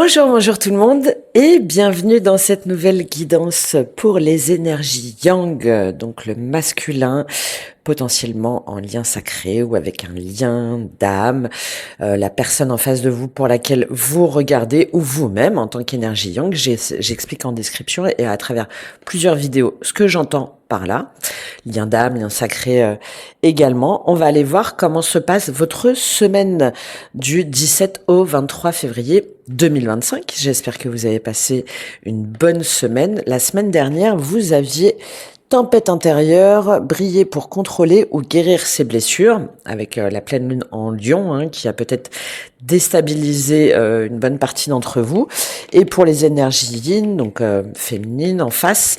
Bonjour, bonjour tout le monde et bienvenue dans cette nouvelle guidance pour les énergies yang, donc le masculin, potentiellement en lien sacré ou avec un lien d'âme, la personne en face de vous pour laquelle vous regardez ou vous-même en tant qu'énergie yang. J'explique en description et à travers plusieurs vidéos ce que j'entends par là. Lien d'âme, lien sacré également. On va aller voir comment se passe votre semaine du 17 au 23 février 2025. J'espère que vous avez passé une bonne semaine. La semaine dernière, vous aviez tempête intérieure, briller pour contrôler ou guérir ses blessures, avec la pleine lune en Lion, qui a peut-être déstabilisé une bonne partie d'entre vous. Et pour les énergies yin, donc féminines en face,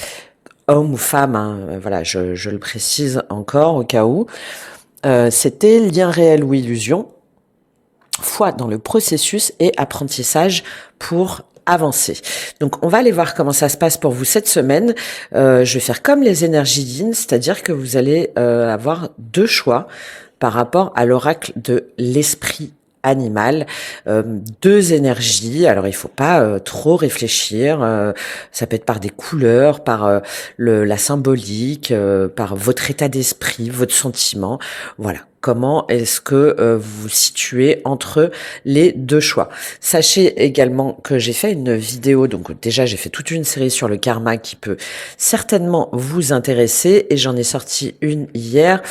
homme ou femme, voilà, je le précise encore au cas où, c'était lien réel ou illusion, foi dans le processus et apprentissage pour avancer. Donc, on va aller voir comment ça se passe pour vous cette semaine. Je vais faire comme les énergies yin, c'est-à-dire que vous allez avoir deux choix par rapport à l'oracle de l'esprit animal, deux énergies. Alors il faut pas trop réfléchir, ça peut être par des couleurs, par la symbolique, par votre état d'esprit, votre sentiment. Voilà. Comment est-ce que vous vous situez entre les deux choix? Sachez également que j'ai fait une vidéo, donc déjà j'ai fait toute une série sur le karma qui peut certainement vous intéresser et j'en ai sorti une hier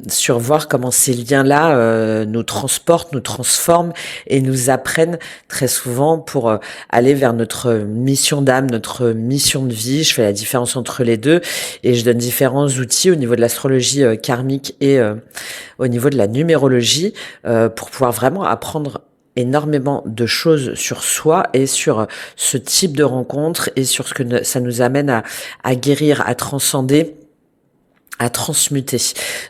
sur voir comment ces liens-là nous transportent, nous transforment et nous apprennent très souvent pour aller vers notre mission d'âme, notre mission de vie. Je fais la différence entre les deux et je donne différents outils au niveau de l'astrologie karmique et au niveau de la numérologie pour pouvoir vraiment apprendre énormément de choses sur soi et sur ce type de rencontre et sur ce que ça nous amène à guérir, à transcender, à transmuter.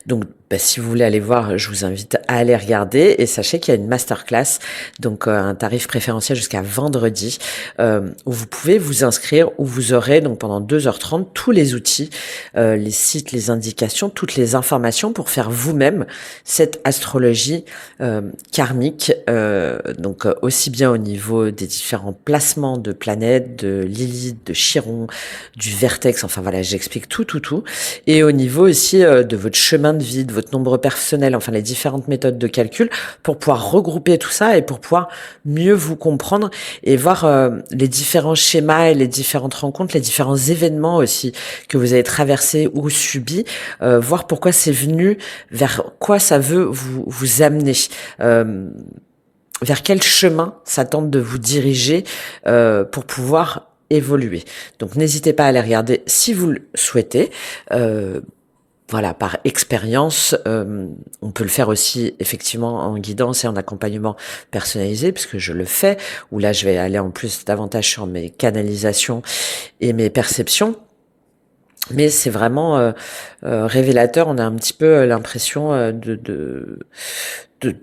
Donc, si vous voulez aller voir, je vous invite à aller regarder et sachez qu'il y a une masterclass, donc un tarif préférentiel jusqu'à vendredi, où vous pouvez vous inscrire, où vous aurez donc pendant 2h30 tous les outils, les sites, les indications, toutes les informations pour faire vous-même cette astrologie karmique, donc aussi bien au niveau des différents placements de planètes, de Lilith, de Chiron, du Vertex, enfin voilà, j'explique tout, et au niveau aussi de votre chemin de vie, de votre nombre personnel, enfin les différentes méthodes de calcul pour pouvoir regrouper tout ça et pour pouvoir mieux vous comprendre et voir les différents schémas et les différentes rencontres, les différents événements aussi que vous avez traversés ou subis, voir pourquoi c'est venu, vers quoi ça veut vous amener. Vers quel chemin ça tente de vous diriger pour pouvoir évoluer. Donc n'hésitez pas à aller regarder si vous le souhaitez. Voilà, par expérience, on peut le faire aussi effectivement en guidance et en accompagnement personnalisé, puisque je le fais, où là je vais aller en plus davantage sur mes canalisations et mes perceptions. Mais c'est vraiment révélateur, on a un petit peu l'impression de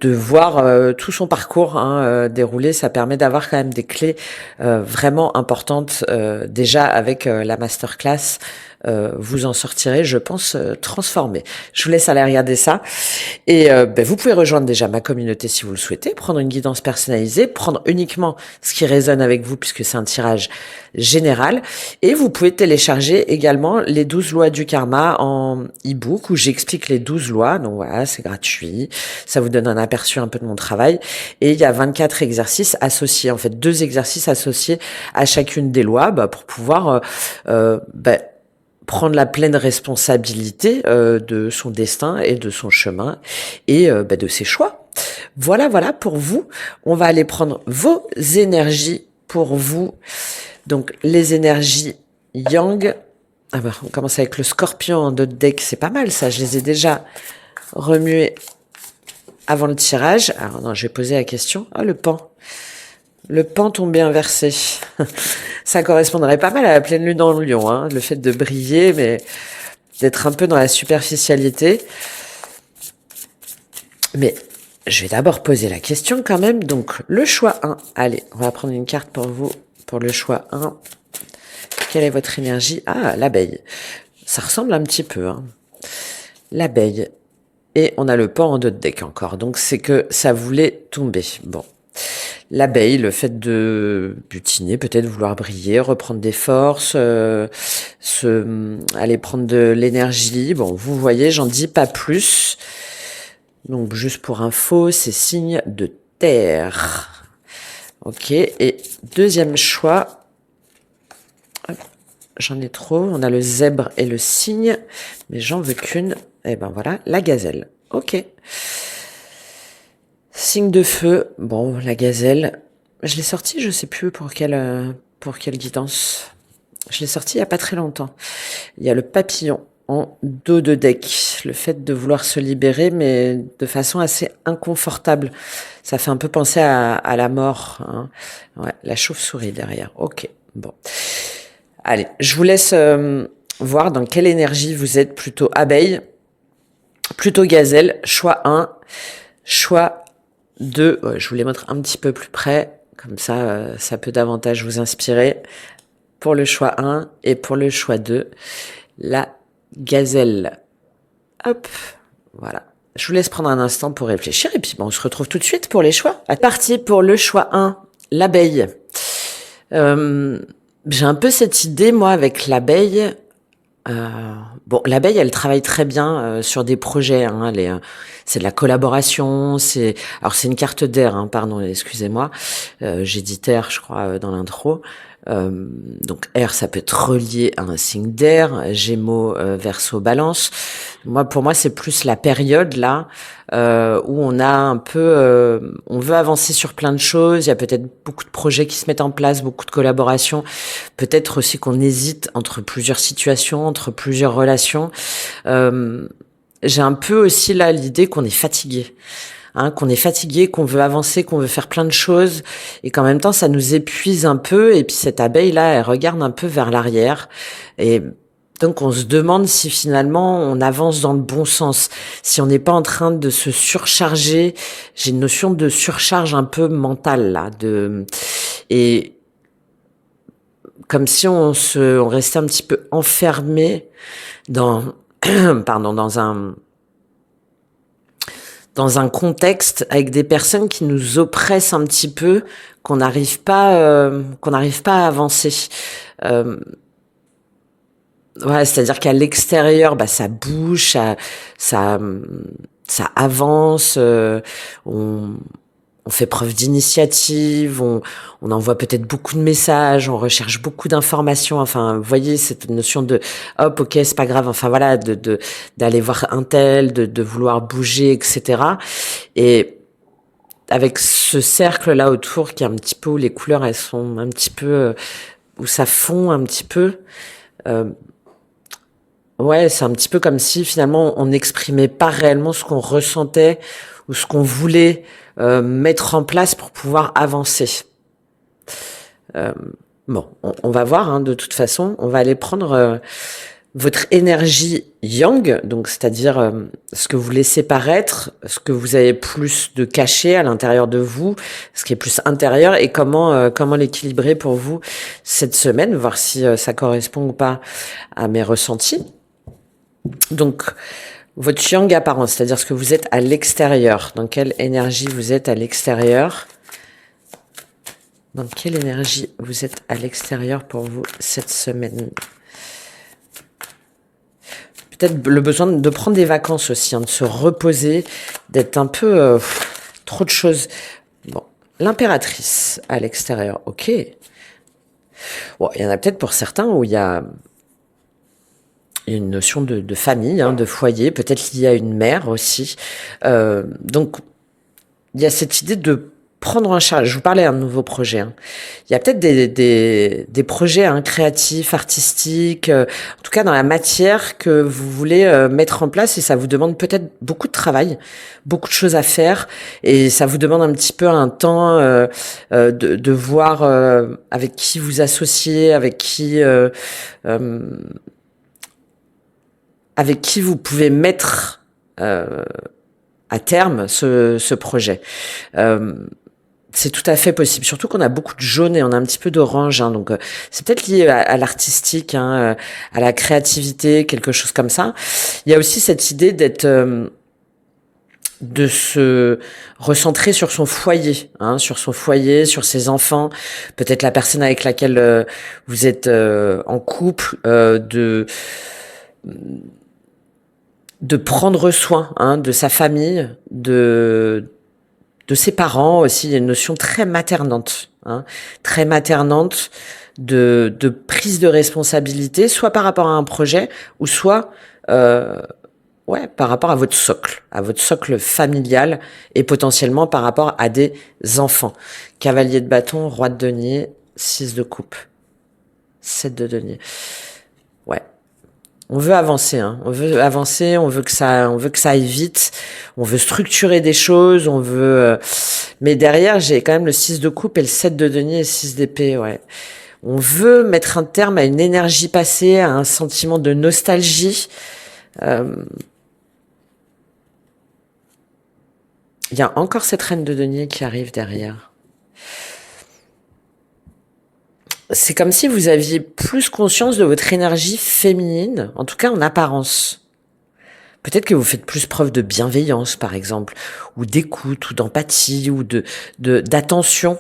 voir tout son parcours dérouler. Ça permet d'avoir quand même des clés vraiment importantes déjà avec la masterclass. Vous en sortirez, je pense, transformé. Je vous laisse aller regarder ça. Et vous pouvez rejoindre déjà ma communauté si vous le souhaitez, prendre une guidance personnalisée, prendre uniquement ce qui résonne avec vous puisque c'est un tirage général. Et vous pouvez télécharger également les 12 lois du karma en e-book où j'explique les 12 lois. Donc voilà, c'est gratuit. Ça vous donne un aperçu un peu de mon travail. Et il y a 24 exercices associés, en fait 2 exercices associés à chacune des lois pour pouvoir prendre la pleine responsabilité de son destin et de son chemin et de ses choix. Voilà pour vous. On va aller prendre vos énergies pour vous. Donc les énergies yang. On commence avec le scorpion en deux deck. C'est pas mal ça. Je les ai déjà remués avant le tirage. Alors non, je vais poser la question. Le pan. Le pan tombé inversé. Ça correspondrait pas mal à la pleine lune en Lion, le fait de briller, mais d'être un peu dans la superficialité. Mais je vais d'abord poser la question quand même. Donc, le choix 1. Allez, on va prendre une carte pour vous, pour le choix 1. Quelle est votre énergie? L'abeille. Ça ressemble un petit peu, L'abeille. Et on a le pan en deux de deck encore. Donc, c'est que ça voulait tomber. Bon. l'abeille, le fait de butiner, peut-être vouloir briller, reprendre des forces, aller prendre de l'énergie. Bon, vous voyez, j'en dis pas plus. Donc, juste pour info, c'est signe de terre. Ok, et deuxième choix. Hop, j'en ai trop. On a le zèbre et le cygne, mais j'en veux qu'une. Et ben voilà, la gazelle. Ok. Signe de feu. Bon, la gazelle. Je l'ai sortie, je sais plus pour quelle guidance. Je l'ai sortie il y a pas très longtemps. Il y a le papillon en dos de deck. Le fait de vouloir se libérer, mais de façon assez inconfortable. Ça fait un peu penser à la mort, hein. Ouais, la chauve-souris derrière. Ok, bon. Allez, je vous laisse voir dans quelle énergie vous êtes. Plutôt abeille, plutôt gazelle. Choix 1, choix 2. Ouais, je vous les montre un petit peu plus près. Comme ça, ça peut davantage vous inspirer. Pour le choix 1 et pour le choix 2, la gazelle. Hop, voilà. Je vous laisse prendre un instant pour réfléchir et puis on se retrouve tout de suite pour les choix. Parti pour le choix 1, l'abeille. J'ai un peu cette idée, moi, avec l'abeille. Bon, l'abeille, elle travaille très bien sur des projets. Hein, c'est de la collaboration. Alors c'est une carte d'air. Hein, pardon, excusez-moi. J'ai dit terre, je crois, dans l'intro. Donc air, ça peut être relié à un signe d'air. Gémeaux, Verseau, Balance. Pour moi, c'est plus la période là où on a un peu, on veut avancer sur plein de choses. Il y a peut-être beaucoup de projets qui se mettent en place, beaucoup de collaborations. Peut-être aussi qu'on hésite entre plusieurs situations, entre plusieurs relations. J'ai un peu aussi là l'idée qu'on est fatigué. Hein, qu'on est fatigué, qu'on veut avancer, qu'on veut faire plein de choses et qu'en même temps ça nous épuise un peu et puis cette abeille là elle regarde un peu vers l'arrière et donc on se demande si finalement on avance dans le bon sens, si on n'est pas en train de se surcharger. J'ai une notion de surcharge un peu mentale là, et comme si on restait un petit peu enfermé dans pardon, dans un contexte avec des personnes qui nous oppressent un petit peu, qu'on n'arrive pas à avancer. Ouais, c'est-à-dire qu'à l'extérieur, bah ça bouge, ça, ça avance, on fait preuve d'initiative, on envoie peut-être beaucoup de messages, on recherche beaucoup d'informations. Enfin, vous voyez cette notion de hop, ok, c'est pas grave. Enfin voilà, d'aller voir un tel, de vouloir bouger, etc. Et avec ce cercle là autour qui est un petit peu où les couleurs elles sont un petit peu où ça fond un petit peu. Ouais, c'est un petit peu comme si finalement on n'exprimait pas réellement ce qu'on ressentait ou ce qu'on voulait mettre en place pour pouvoir avancer. Bon, on va voir, hein, de toute façon, on va aller prendre votre énergie yang, donc c'est-à-dire ce que vous laissez paraître, ce que vous avez plus de caché à l'intérieur de vous, ce qui est plus intérieur et comment l'équilibrer pour vous cette semaine, voir si ça correspond ou pas à mes ressentis. Donc, votre yang apparent, c'est-à-dire ce que vous êtes à l'extérieur. Dans quelle énergie vous êtes à l'extérieur? Dans quelle énergie vous êtes à l'extérieur pour vous cette semaine? Peut-être le besoin de prendre des vacances aussi, hein, de se reposer, d'être un peu trop de choses. Bon, l'impératrice à l'extérieur, ok. Bon, il y en a peut-être pour certains où il y a une notion de famille, hein, de foyer, peut-être liée à une mère aussi. Donc, il y a cette idée de prendre en charge. Je vous parlais d'un nouveau projet. Hein. Il y a peut-être des projets, hein, créatifs, artistiques, en tout cas dans la matière que vous voulez mettre en place et ça vous demande peut-être beaucoup de travail, beaucoup de choses à faire et ça vous demande un petit peu un temps de voir avec qui vous associer, avec qui vous pouvez mettre à terme ce projet. C'est tout à fait possible, surtout qu'on a beaucoup de jaune et on a un petit peu d'orange, hein, donc c'est peut-être lié à l'artistique, hein, à la créativité, quelque chose comme ça. Il y a aussi cette idée d'être de se recentrer sur son foyer, hein, sur son foyer, sur ses enfants, peut-être la personne avec laquelle vous êtes en couple, de prendre soin, hein, de sa famille, de ses parents aussi. Il y a une notion très maternante, hein, très maternante de prise de responsabilité, soit par rapport à un projet, ou soit ouais, par rapport à votre socle familial, et potentiellement par rapport à des enfants. Cavalier de bâton, roi de denier, 6 de coupe, 7 de denier. Ouais. On veut avancer, hein. On veut avancer, on veut que ça aille vite. On veut structurer des choses, on veut, mais derrière, j'ai quand même le 6 de coupe et le 7 de denier et 6 d'épée, ouais. On veut mettre un terme à une énergie passée, à un sentiment de nostalgie. Il y a encore cette reine de denier qui arrive derrière. C'est comme si vous aviez plus conscience de votre énergie féminine, en tout cas en apparence. Peut-être que vous faites plus preuve de bienveillance, par exemple, ou d'écoute, ou d'empathie, ou d'attention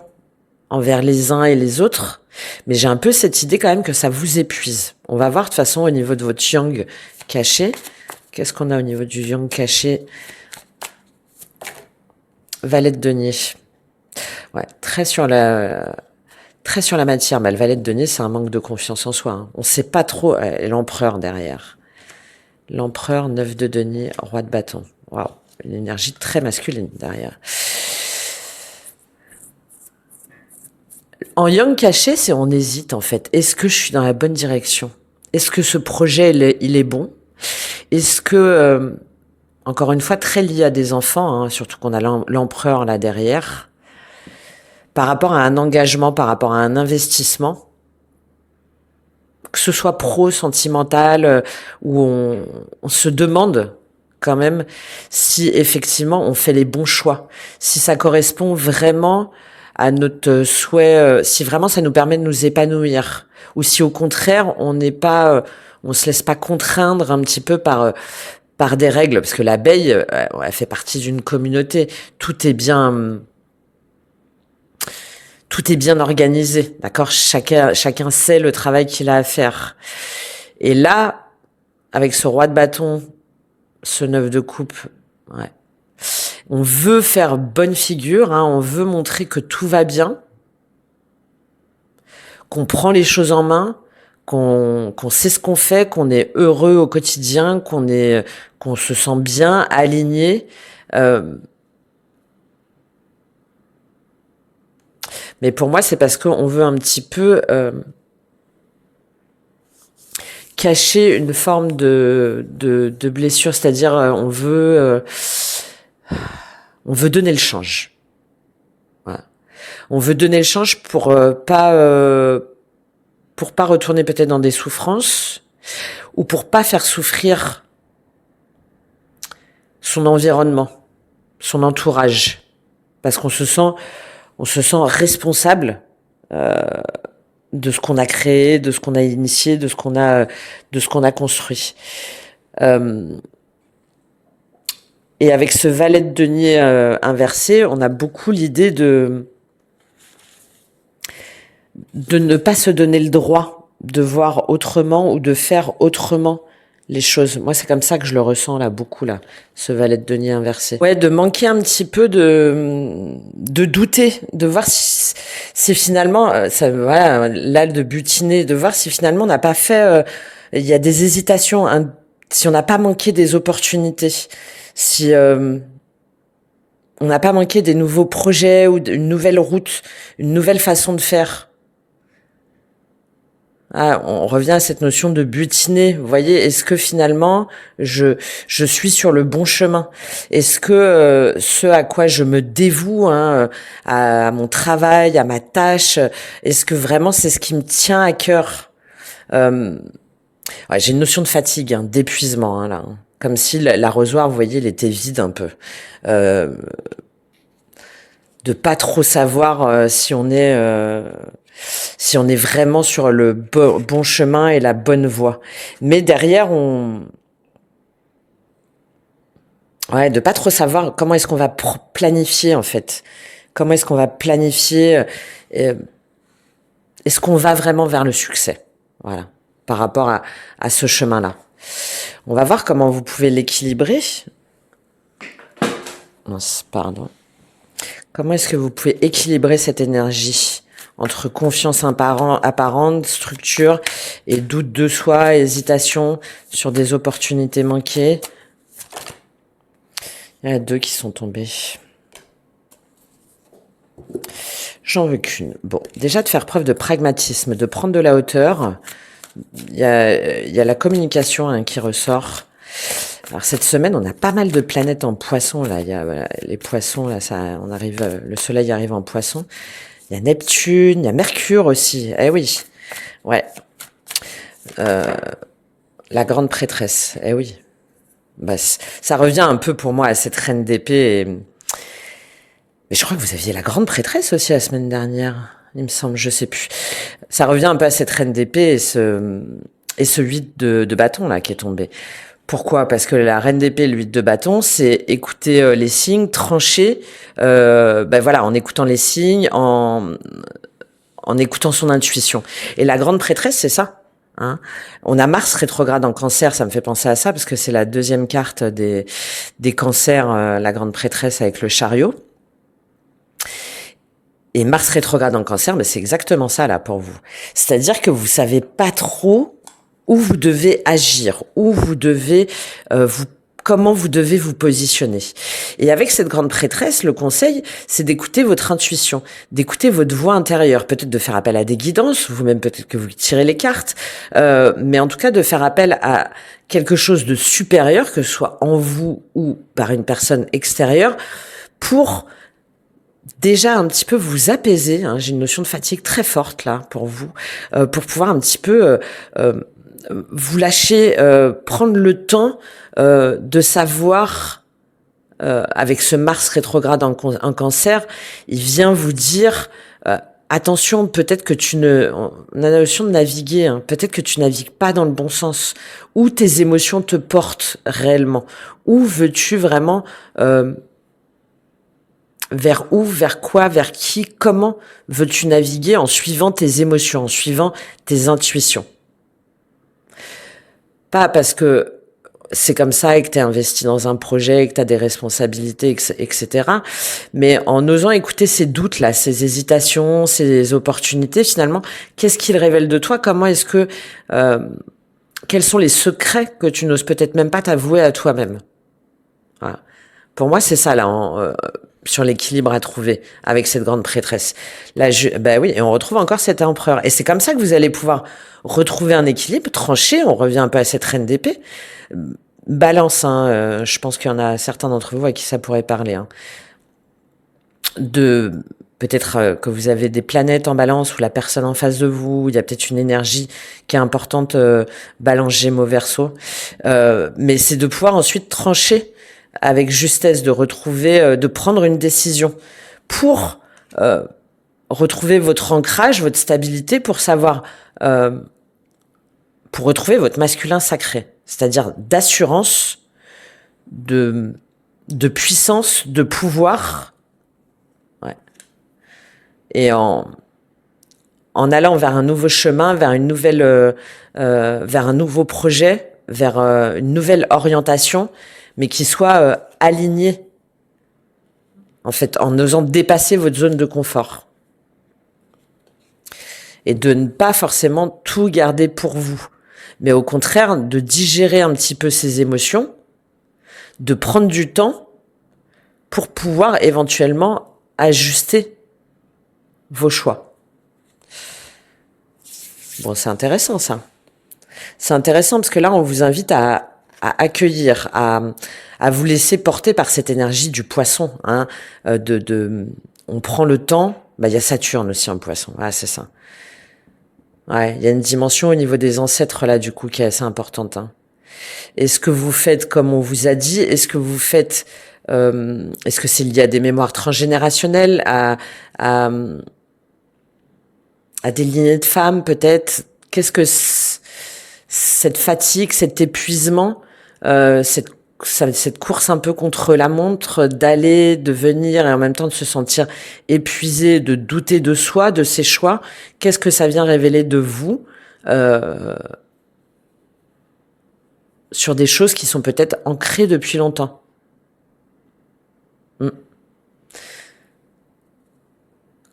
envers les uns et les autres. Mais j'ai un peu cette idée quand même que ça vous épuise. On va voir de toute façon au niveau de votre yang caché. Qu'est-ce qu'on a au niveau du yang caché? Valet de denier. Ouais, très sur la matière. Mais le valet de denier, c'est un manque de confiance en soi, hein. On sait pas trop. Et l'empereur derrière. L'empereur, 9 de denier, roi de bâton. Waouh, une énergie très masculine derrière. En yang caché, c'est on hésite en fait. Est-ce que je suis dans la bonne direction? Est-ce que ce projet, il est bon? Est-ce que, encore une fois, très lié à des enfants, hein, surtout qu'on a l'empereur là derrière, par rapport à un engagement, par rapport à un investissement, que ce soit pro, sentimental, où on se demande quand même si effectivement on fait les bons choix, si ça correspond vraiment à notre souhait, si vraiment ça nous permet de nous épanouir, ou si au contraire on n'est pas, on se laisse pas contraindre un petit peu par des règles, parce que l'abeille, elle fait partie d'une communauté. Tout est bien organisé, d'accord? Chacun sait le travail qu'il a à faire. Et là, avec ce roi de bâton, ce 9 de coupe, ouais. On veut faire bonne figure, hein, on veut montrer que tout va bien, qu'on prend les choses en main, qu'on sait ce qu'on fait, qu'on est heureux au quotidien, qu'on se sent bien, aligné. Mais pour moi, c'est parce qu'on veut un petit peu cacher une forme de blessure, c'est-à-dire on veut donner le change. Voilà. On veut donner le change pour pas retourner peut-être dans des souffrances, ou pour pas faire souffrir son environnement, son entourage, parce qu'on se sent responsable de ce qu'on a créé, de ce qu'on a initié, de ce qu'on a construit. Et avec ce valet de denier inversé, on a beaucoup l'idée de ne pas se donner le droit de voir autrement ou de faire autrement les choses. Moi, c'est comme ça que je le ressens là, beaucoup là, ce valet de denier inversé. Ouais, de manquer un petit peu de douter, de voir si finalement, ça, voilà, là, de butiner, de voir si finalement on n'a pas fait, il y a des hésitations, hein, si on n'a pas manqué des opportunités, si on n'a pas manqué des nouveaux projets ou une nouvelle route, une nouvelle façon de faire. Ah, on revient à cette notion de butiner. Vous voyez, est-ce que finalement je suis sur le bon chemin? Est-ce que ce à quoi je me dévoue, hein, à mon travail, à ma tâche, est-ce que vraiment c'est ce qui me tient à cœur? Ouais, j'ai une notion de fatigue, hein, d'épuisement, hein, là, hein. Comme si l'arrosoir, vous voyez, il était vide un peu. De pas trop savoir si on est vraiment sur le bon chemin et la bonne voie. Mais derrière, Ouais, de pas trop savoir comment est-ce qu'on va planifier en fait. Comment est-ce qu'on va planifier euh, est-ce qu'on va vraiment vers le succès? Voilà, par rapport à ce chemin-là. On va voir comment vous pouvez l'équilibrer. Mince, pardon. Comment est-ce que vous pouvez équilibrer cette énergie entre confiance apparente, structure et doute de soi, hésitation sur des opportunités manquées? Il y en a 2 qui sont tombés. J'en veux qu'une. Bon, déjà de faire preuve de pragmatisme, de prendre de la hauteur. Il y a la communication hein, qui ressort. Alors cette semaine, on a pas mal de planètes en poisson là. Il y a voilà, les poissons là, on arrive, le soleil arrive en poisson. Il y a Neptune, il y a Mercure aussi. Eh oui, ouais. La grande prêtresse. Eh oui. Bah, ça revient un peu pour moi à cette reine d'épée. Mais je crois que vous aviez la grande prêtresse aussi la semaine dernière. Il me semble, je sais plus. Ça revient un peu à cette reine d'épée et ce 8 de bâton là qui est tombé. Pourquoi? Parce que la reine d'épée, le 8 de bâton, c'est écouter les signes, trancher, voilà, en écoutant les signes, en écoutant son intuition. Et la grande prêtresse, c'est ça. Hein. On a Mars rétrograde en Cancer, ça me fait penser à ça parce que c'est la deuxième carte des cancers, la grande prêtresse avec le chariot. Et Mars rétrograde en Cancer, mais c'est exactement ça là pour vous. C'est-à-dire que vous savez pas trop où vous devez agir, où vous devez comment vous devez vous positionner. Et avec cette grande prêtresse, le conseil, c'est d'écouter votre intuition, d'écouter votre voix intérieure, peut-être de faire appel à des guidances, vous-même peut-être que vous tirez les cartes, mais en tout cas de faire appel à quelque chose de supérieur, que ce soit en vous ou par une personne extérieure, pour déjà un petit peu vous apaiser. Hein, j'ai une notion de fatigue très forte là pour vous, pour pouvoir un petit peu vous lâcher, prendre le temps de savoir, avec ce Mars rétrograde en Cancer, il vient vous dire attention, peut-être que on a la notion de naviguer, hein, peut-être que tu navigues pas dans le bon sens, où tes émotions te portent réellement, où veux-tu vraiment vers où, vers quoi, vers qui, comment veux-tu naviguer en suivant tes émotions, en suivant tes intuitions. Pas parce que c'est comme ça et que tu es investi dans un projet et que tu as des responsabilités, etc. Mais en osant écouter ces doutes-là, ces hésitations, ces opportunités, finalement, qu'est-ce qu'ils révèlent de toi? Comment est-ce que... quels sont les secrets que tu n'oses peut-être même pas t'avouer à toi-même? Voilà. Pour moi, c'est ça, là, sur l'équilibre à trouver avec cette grande prêtresse. Là, oui, et on retrouve encore cet empereur. Et c'est comme ça que vous allez pouvoir retrouver un équilibre, trancher. On revient un peu à cette reine d'épée. Balance, hein, je pense qu'il y en a certains d'entre vous à qui ça pourrait parler. Hein. Peut-être que vous avez des planètes en balance ou la personne en face de vous, il y a peut-être une énergie qui est importante, balance Gémeaux Verseau. Mais c'est de pouvoir ensuite trancher avec justesse, de retrouver, de prendre une décision pour retrouver votre ancrage, votre stabilité, pour savoir, pour retrouver votre masculin sacré, c'est-à-dire d'assurance, de puissance, de pouvoir, ouais. Et en allant vers un nouveau chemin, vers une nouvelle, vers un nouveau projet, vers une nouvelle orientation, mais qui soit aligné, en fait, en osant dépasser votre zone de confort. Et de ne pas forcément tout garder pour vous, mais au contraire, de digérer un petit peu ces émotions, de prendre du temps pour pouvoir éventuellement ajuster vos choix. Bon, c'est intéressant ça. C'est intéressant parce que là, on vous invite à accueillir, à vous laisser porter par cette énergie du poisson. Hein, on prend le temps. Bah, il y a Saturne aussi en poisson. Ah, c'est ça. Ouais, il y a une dimension au niveau des ancêtres là, du coup, qui est assez importante. Hein. Est-ce que vous faites comme on vous a dit? Est-ce que vous faites est-ce que c'est lié à des mémoires transgénérationnelles, à des lignées de femmes peut-être? Qu'est-ce que cette fatigue, cet épuisement, cette cette course un peu contre la montre, d'aller, de venir et en même temps de se sentir épuisé, de douter de soi, de ses choix. Qu'est-ce que ça vient révéler de vous euh, sur des choses qui sont peut-être ancrées depuis longtemps? Hmm.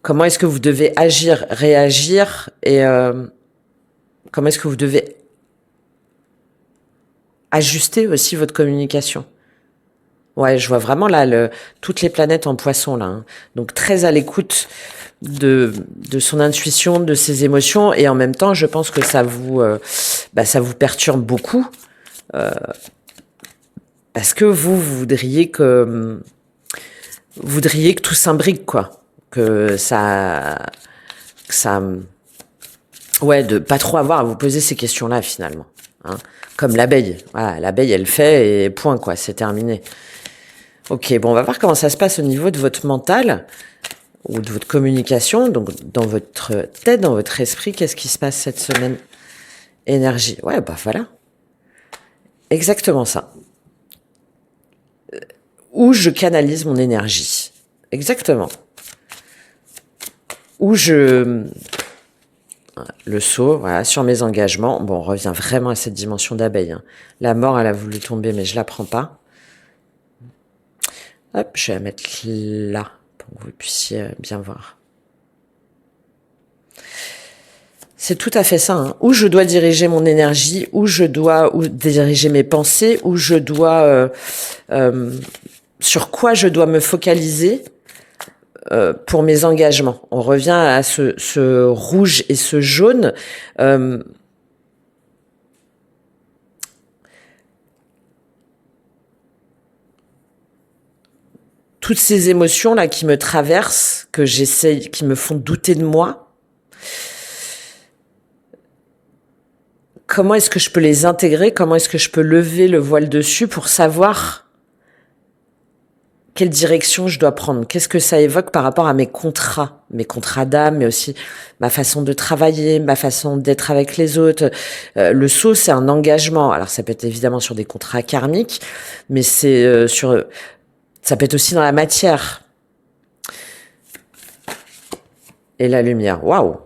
Comment est-ce que vous devez agir, réagir et comment est-ce que vous devez ajuster aussi votre communication? Ouais, je vois vraiment là toutes les planètes en poisson là, hein. Donc très à l'écoute de son intuition, de ses émotions, et en même temps, je pense que ça vous perturbe beaucoup parce que vous voudriez que tout s'imbrique, quoi, que ça, ouais, de pas trop avoir à vous poser ces questions-là finalement, hein. Comme l'abeille, voilà, l'abeille elle fait et point, quoi, c'est terminé. Ok, bon, on va voir comment ça se passe au niveau de votre mental ou de votre communication, donc dans votre tête, dans votre esprit. Qu'est-ce qui se passe cette semaine? Énergie. Ouais, bah voilà. Exactement ça. Où je canalise mon énergie. Exactement. Où je... Le saut, voilà, sur mes engagements. Bon, on revient vraiment à cette dimension d'abeille, hein. La mort, elle a voulu tomber, mais je la prends pas. Hop, je vais la mettre là, pour que vous puissiez bien voir. C'est tout à fait ça, hein. Où je dois diriger mon énergie, où diriger mes pensées, où je dois... sur quoi je dois me focaliser pour mes engagements. On revient à ce rouge et ce jaune. Toutes ces émotions là qui me traversent, que j'essaye, qui me font douter de moi. Comment est-ce que je peux les intégrer? Comment est-ce que je peux lever le voile dessus pour savoir quelle direction je dois prendre? Qu'est-ce que ça évoque par rapport à mes contrats d'âme, mais aussi ma façon de travailler, ma façon d'être avec les autres. Le saut, c'est un engagement. Alors, ça peut être évidemment sur des contrats karmiques, mais ça peut être aussi dans la matière. Et la lumière. Waouh!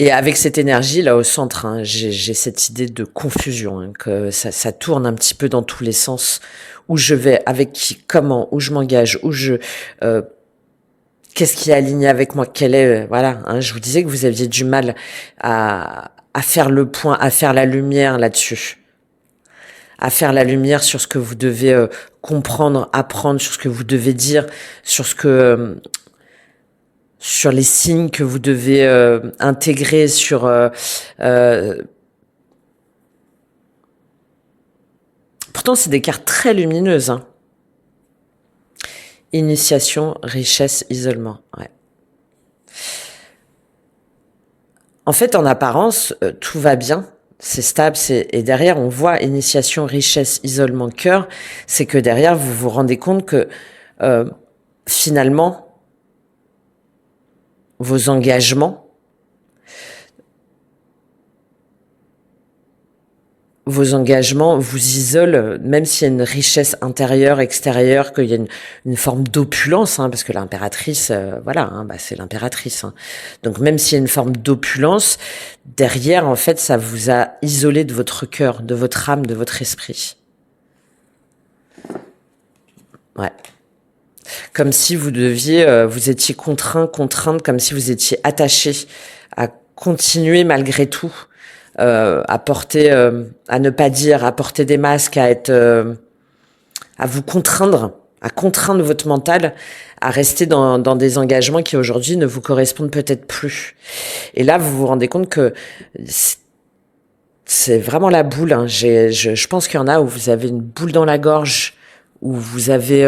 Et avec cette énergie là au centre, hein, j'ai cette idée de confusion, hein, que ça tourne un petit peu dans tous les sens. Où je vais, avec qui, comment, où je m'engage, qu'est-ce qui est aligné avec moi, voilà. Hein, je vous disais que vous aviez du mal à faire le point, à faire la lumière là-dessus, à faire la lumière sur ce que vous devez comprendre, apprendre, sur ce que vous devez dire, sur les signes que vous devez intégrer, pourtant c'est des cartes très lumineuses, hein. Initiation, richesse, isolement. Ouais. En fait, en apparence, tout va bien, c'est stable, et derrière on voit initiation, richesse, isolement, cœur. C'est que derrière vous vous rendez compte que finalement vos engagements, vous isolent, même s'il y a une richesse intérieure, extérieure, qu'il y a une forme d'opulence, hein, parce que l'impératrice, voilà, hein, bah, c'est l'impératrice, hein. Donc même s'il y a une forme d'opulence, derrière, en fait, ça vous a isolé de votre cœur, de votre âme, de votre esprit. Ouais. Comme si vous étiez contrainte, comme si vous étiez attaché à continuer malgré tout, à ne pas dire, à porter des masques, à vous contraindre, à contraindre votre mental à rester dans des engagements qui aujourd'hui ne vous correspondent peut-être plus. Et là, vous vous rendez compte que c'est vraiment la boule, hein. Je pense qu'il y en a où vous avez une boule dans la gorge, où vous avez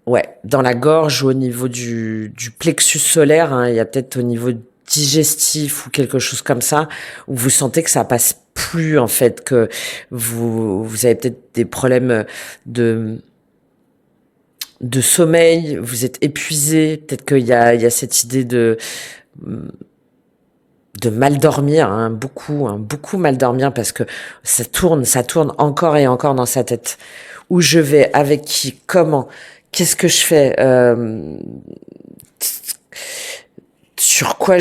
ouais, dans la gorge ou au niveau du plexus solaire, hein, il y a peut-être au niveau digestif ou quelque chose comme ça, où vous sentez que ça passe plus, en fait, que vous avez peut-être des problèmes de sommeil, vous êtes épuisé, peut-être qu'il y a cette idée de mal dormir, beaucoup mal dormir parce que ça tourne encore et encore dans sa tête. Où je vais, avec qui, comment, qu'est-ce que je fais, sur quoi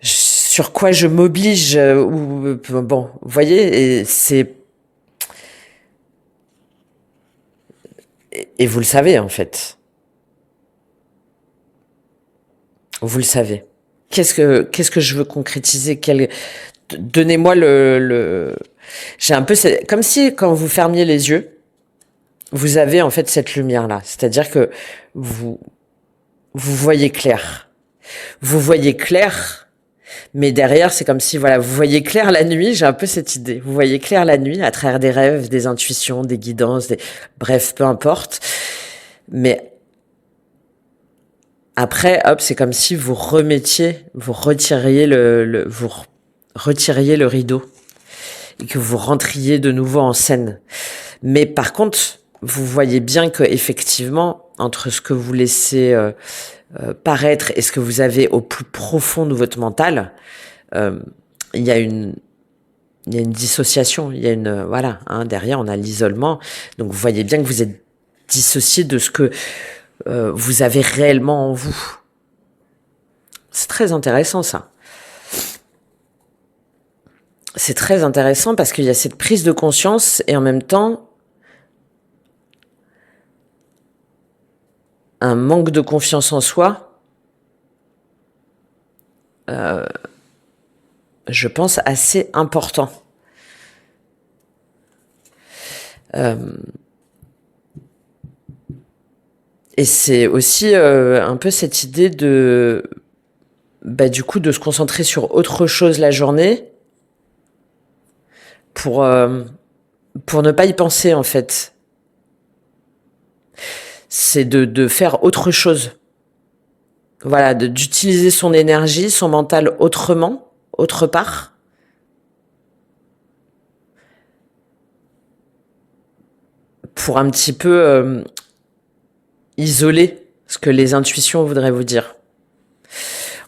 sur quoi je m'oblige, ou bon, vous voyez, et vous le savez en fait, vous le savez. Qu'est-ce que je veux concrétiser? Donnez-moi j'ai un peu, comme si quand vous fermiez les yeux, vous avez en fait cette lumière-là. C'est-à-dire que vous, vous voyez clair. Vous voyez clair, mais derrière, c'est comme si, voilà, vous voyez clair la nuit, j'ai un peu cette idée. Vous voyez clair la nuit à travers des rêves, des intuitions, des guidances, bref, peu importe. Mais après, hop, c'est comme si vous retiriez retiriez le rideau et que vous rentriez de nouveau en scène. Mais par contre, vous voyez bien que effectivement, entre ce que vous laissez paraître et ce que vous avez au plus profond de votre mental, euh, il y a une dissociation, il y a voilà, derrière on a l'isolement. Donc vous voyez bien que vous êtes dissocié de ce que vous avez réellement en vous. C'est très intéressant ça. C'est très intéressant parce qu'il y a cette prise de conscience et en même temps un manque de confiance en soi, je pense, assez important. Et c'est aussi un peu cette idée du coup, de se concentrer sur autre chose la journée pour ne pas y penser, en fait. C'est de faire autre chose. Voilà, d'utiliser son énergie, son mental autrement, autre part. Pour un petit peu isoler ce que les intuitions voudraient vous dire.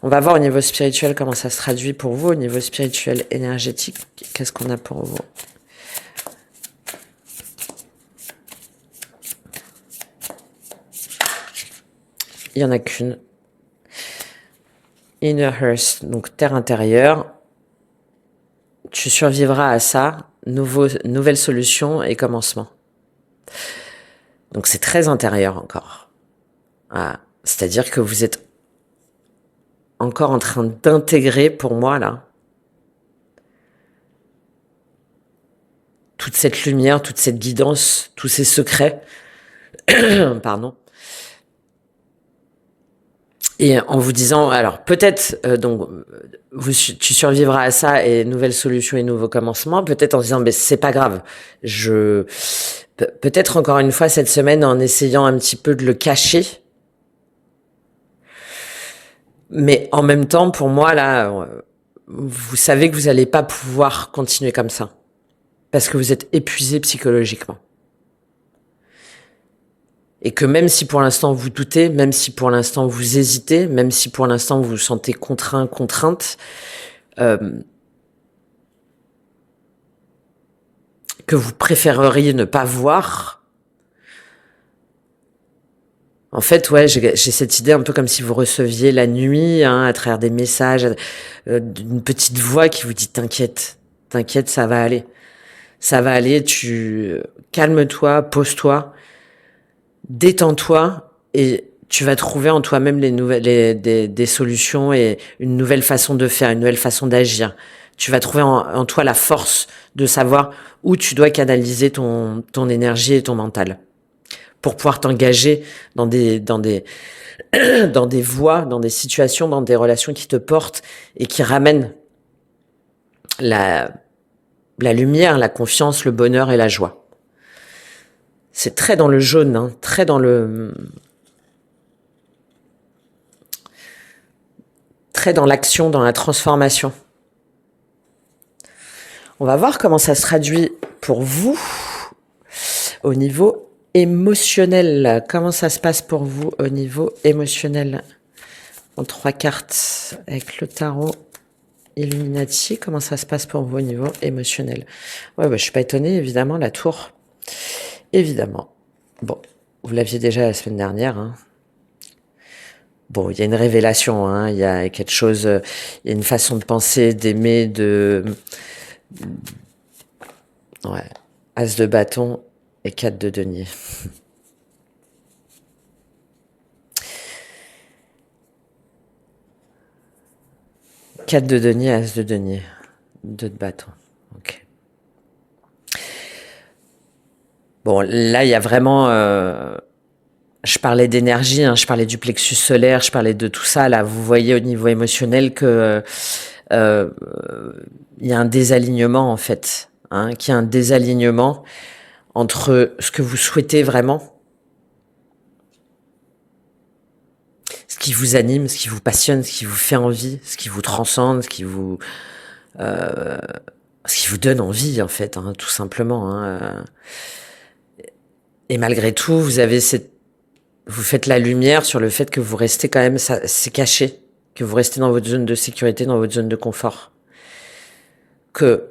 On va voir au niveau spirituel comment ça se traduit pour vous, au niveau spirituel énergétique. Qu'est-ce qu'on a pour vous? Il n'y en a qu'une. Inner Earth, donc terre intérieure. Tu survivras à ça. Nouvelle solution et commencement. Donc c'est très intérieur encore. Ah, c'est-à-dire que vous êtes encore en train d'intégrer, pour moi, là, toute cette lumière, toute cette guidance, tous ces secrets. Pardon. Et en vous disant, alors peut-être, tu survivras à ça et nouvelle solution et nouveau commencement, peut-être en se disant, mais c'est pas grave, peut-être encore une fois cette semaine en essayant un petit peu de le cacher. Mais en même temps, pour moi, là, vous savez que vous n'allez pas pouvoir continuer comme ça. Parce que vous êtes épuisé psychologiquement. Et que même si pour l'instant vous doutez, même si pour l'instant vous hésitez, même si pour l'instant vous vous sentez contrainte, que vous préféreriez ne pas voir, en fait, ouais, j'ai cette idée un peu comme si vous receviez la nuit, à travers des messages, d'une petite voix qui vous dit t'inquiète, ça va aller. Ça va aller, calme-toi, pose-toi, détends-toi et tu vas trouver en toi-même des solutions et une nouvelle façon de faire, une nouvelle façon d'agir. Tu vas trouver en toi la force de savoir où tu dois canaliser ton énergie et ton mental pour pouvoir t'engager dans des voies, dans des situations, dans des relations qui te portent et qui ramènent la lumière, la confiance, le bonheur et la joie. C'est très dans le jaune, très dans l'action, dans la transformation. On va voir comment ça se traduit pour vous au niveau émotionnel. Comment ça se passe pour vous au niveau émotionnel? en 3 cartes avec le tarot Illuminati. Comment ça se passe pour vous au niveau émotionnel? Ouais, bah, je suis pas étonnée, évidemment, la tour. Évidemment. Bon, vous l'aviez déjà la semaine dernière, hein. Bon, il y a une révélation, hein. Il y a quelque chose, il y a une façon de penser, d'aimer, ouais. As de bâton et 4 de denier. Quatre de denier, as de denier. 2 de bâton. Ok. Bon, là, il y a vraiment... je parlais d'énergie, hein, je parlais du plexus solaire, je parlais de tout ça. Là, vous voyez au niveau émotionnel que il y a un désalignement, en fait. Hein, qu'il y a un désalignement entre ce que vous souhaitez vraiment, ce qui vous anime, ce qui vous passionne, ce qui vous fait envie, ce qui vous transcende, ce qui vous donne envie, en fait, hein, tout simplement. Hein. Et malgré tout, vous faites la lumière sur le fait que vous restez quand même, c'est caché, que vous restez dans votre zone de sécurité, dans votre zone de confort. Que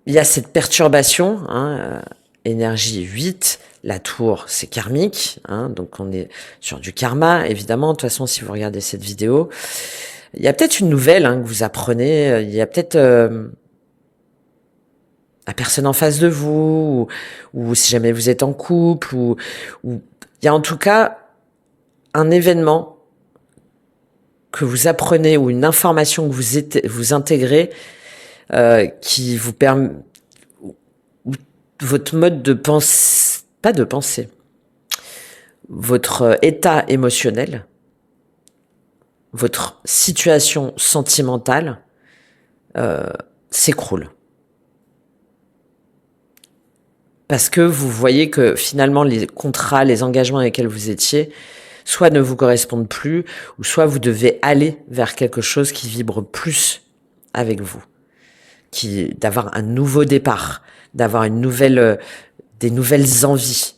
il y a cette perturbation, hein, énergie 8, la tour, c'est karmique, hein, donc on est sur du karma, évidemment. De toute façon, si vous regardez cette vidéo, il y a peut-être une nouvelle, hein, que vous apprenez, il y a peut-être la personne en face de vous, ou si jamais vous êtes en couple, ou il y a en tout cas un événement que vous apprenez ou une information que vous intégrez qui vous permet, votre mode de pensée, pas de pensée, votre état émotionnel, votre situation sentimentale s'écroule. Parce que vous voyez que finalement les contrats, les engagements avec lesquels vous étiez, soit ne vous correspondent plus, ou soit vous devez aller vers quelque chose qui vibre plus avec vous, d'avoir un nouveau départ, d'avoir des nouvelles envies,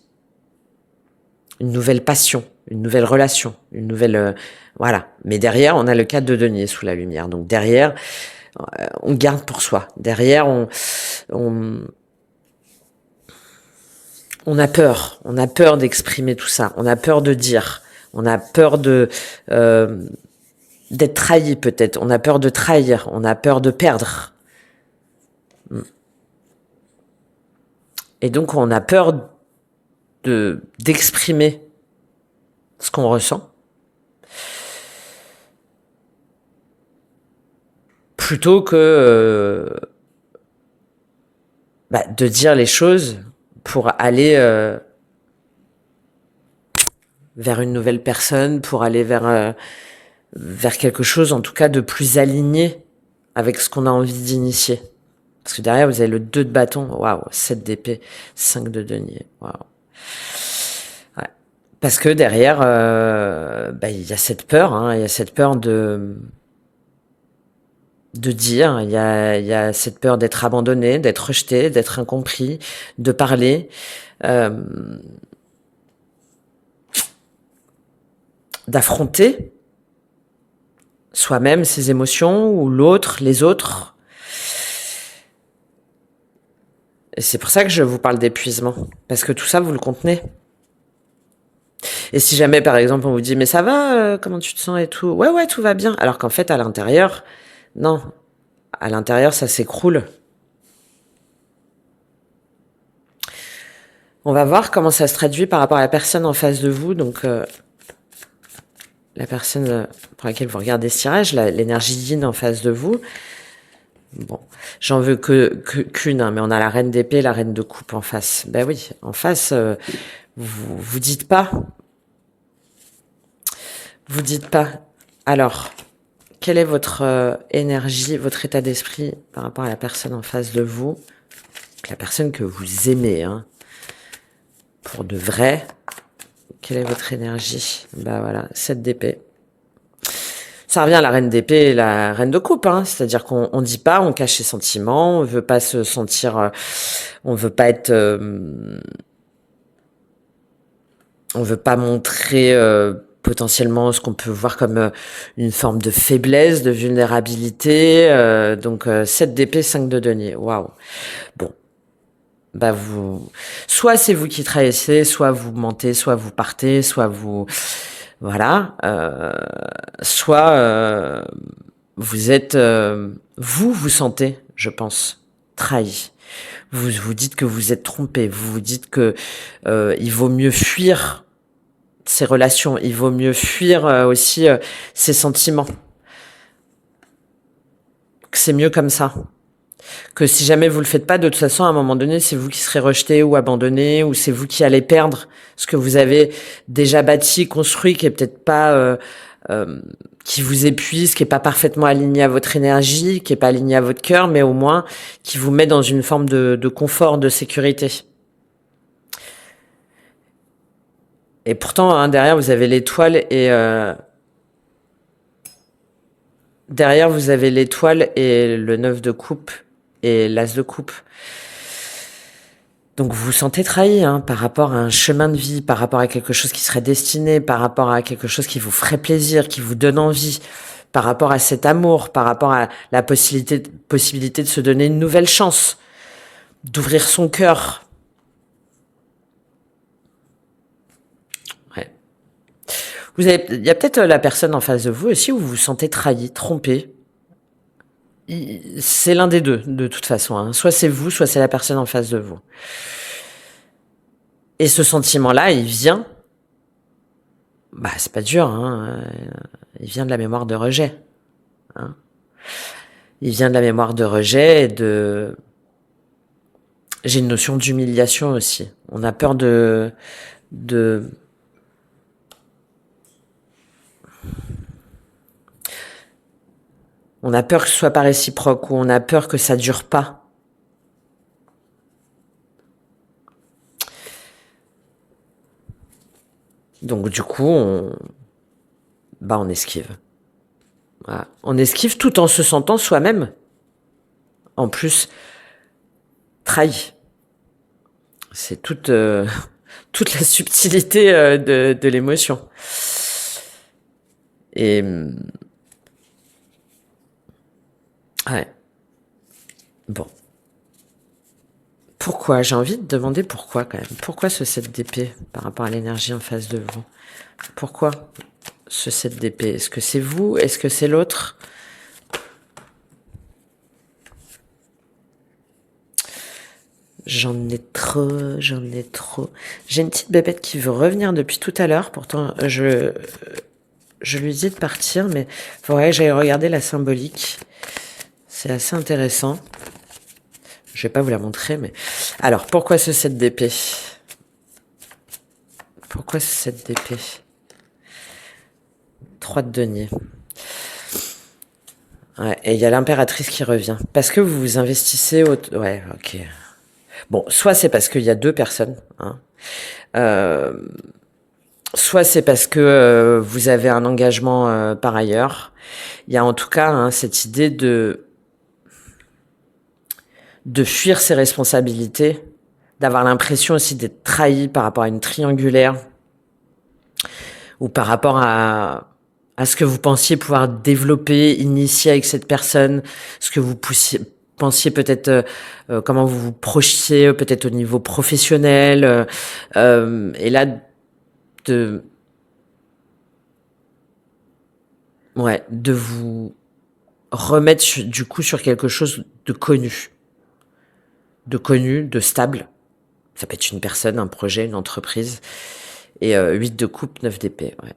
une nouvelle passion, une nouvelle relation, une nouvelle voilà. Mais derrière, on a le 4 de denier sous la lumière. Donc derrière, on garde pour soi. Derrière, on a peur d'exprimer tout ça, on a peur de dire, on a peur d'être trahi peut-être, on a peur de trahir, on a peur de perdre. Et donc on a peur d'exprimer ce qu'on ressent, plutôt que de dire les choses pour aller vers une nouvelle personne, pour aller vers quelque chose en tout cas de plus aligné avec ce qu'on a envie d'initier. Parce que derrière, vous avez le 2 de bâton, waouh, 7 d'épée, 5 de denier, waouh. Ouais. Parce que derrière, il y a cette peur, hein, il y a cette peur de dire, il y a cette peur d'être abandonné, d'être rejeté, d'être incompris, de parler, d'affronter soi-même ses émotions ou l'autre, les autres. Et c'est pour ça que je vous parle d'épuisement, parce que tout ça, vous le contenez. Et si jamais, par exemple, on vous dit « mais ça va, comment tu te sens et tout ?» Ouais, tout va bien. Alors qu'en fait, à l'intérieur, non. À l'intérieur, ça s'écroule. On va voir comment ça se traduit par rapport à la personne en face de vous. Donc, la personne pour laquelle vous regardez ce tirage, l'énergie yin en face de vous. Bon, j'en veux qu'une, hein, mais on a la reine d'épée, la reine de coupe en face. Ben oui, en face, vous dites pas. Vous dites pas. Alors, quelle est votre énergie, votre état d'esprit par rapport à la personne en face de vous, la personne que vous aimez, hein, pour de vrai. Quelle est votre énergie? Bah voilà, 7 d'épée. Ça revient à la reine d'épée et la reine de coupe, hein. C'est-à-dire qu'on dit pas, on cache ses sentiments, on veut pas se sentir, on veut pas être, on veut pas montrer potentiellement ce qu'on peut voir comme une forme de faiblesse, de vulnérabilité. Donc 7 d'épée, 5 de denier. Waouh. Bon, bah soit c'est vous qui trahissez, soit vous mentez, soit vous partez, soit vous, voilà, soit vous êtes, vous sentez, je pense, trahi. Vous vous dites que vous êtes trompé. Vous vous dites que il vaut mieux fuir ces relations, il vaut mieux fuir aussi ces sentiments. Que c'est mieux comme ça. Que si jamais vous le faites pas, de toute façon, à un moment donné, c'est vous qui serez rejeté ou abandonné, ou c'est vous qui allez perdre ce que vous avez déjà bâti, construit, qui est peut-être pas, qui vous épuise, qui est pas parfaitement aligné à votre énergie, qui est pas aligné à votre cœur, mais au moins qui vous met dans une forme de confort, de sécurité. Et pourtant, hein, derrière, vous avez l'étoile et derrière, vous avez l'étoile et le 9 de coupe et l'as de coupe. Donc vous vous sentez trahi hein, par rapport à un chemin de vie, par rapport à quelque chose qui serait destiné, par rapport à quelque chose qui vous ferait plaisir, qui vous donne envie, par rapport à cet amour, par rapport à la possibilité de se donner une nouvelle chance, d'ouvrir son cœur. Ouais. Il y a peut-être la personne en face de vous aussi où vous vous sentez trahi, trompé. C'est l'un des deux, de toute façon. Hein. Soit c'est vous, soit c'est la personne en face de vous. Et ce sentiment-là, il vient, bah c'est pas dur, hein, il vient de la mémoire de rejet. Hein. Il vient de la mémoire de rejet et de... J'ai une notion d'humiliation aussi. On a peur de... On a peur que ce soit pas réciproque ou on a peur que ça dure pas. Donc du coup, on esquive. Voilà. On esquive tout en se sentant soi-même, en plus, trahi. C'est toute toute la subtilité de l'émotion. Et ouais. Bon. Pourquoi? J'ai envie de demander pourquoi quand même. Pourquoi ce 7 d'épée par rapport à l'énergie en face de vous? Pourquoi ce 7 d'épée? Est-ce que c'est vous? Est-ce que c'est l'autre? J'en ai trop, j'en ai trop. J'ai une petite bébête qui veut revenir depuis tout à l'heure. Pourtant, je lui dis de partir, mais faudrait que j'aille regarder la symbolique. C'est assez intéressant. Je vais pas vous la montrer, mais... Alors, pourquoi ce 7 d'épée? Pourquoi ce 7 d'épée? 3 de denier. Ouais, et il y a l'impératrice qui revient. Parce que vous vous investissez... Ouais, ok. Bon, soit c'est parce qu'il y a deux personnes, hein. Soit c'est parce que vous avez un engagement par ailleurs. Il y a en tout cas hein, cette idée de fuir ses responsabilités, d'avoir l'impression aussi d'être trahi par rapport à une triangulaire ou par rapport à ce que vous pensiez pouvoir développer, initier avec cette personne, ce que vous pensiez peut-être comment vous vous projetiez peut-être au niveau professionnel et là de vous remettre du coup sur quelque chose de connu, de stable. Ça peut être une personne, un projet, une entreprise. Et 8 de coupe, 9 d'épée, ouais.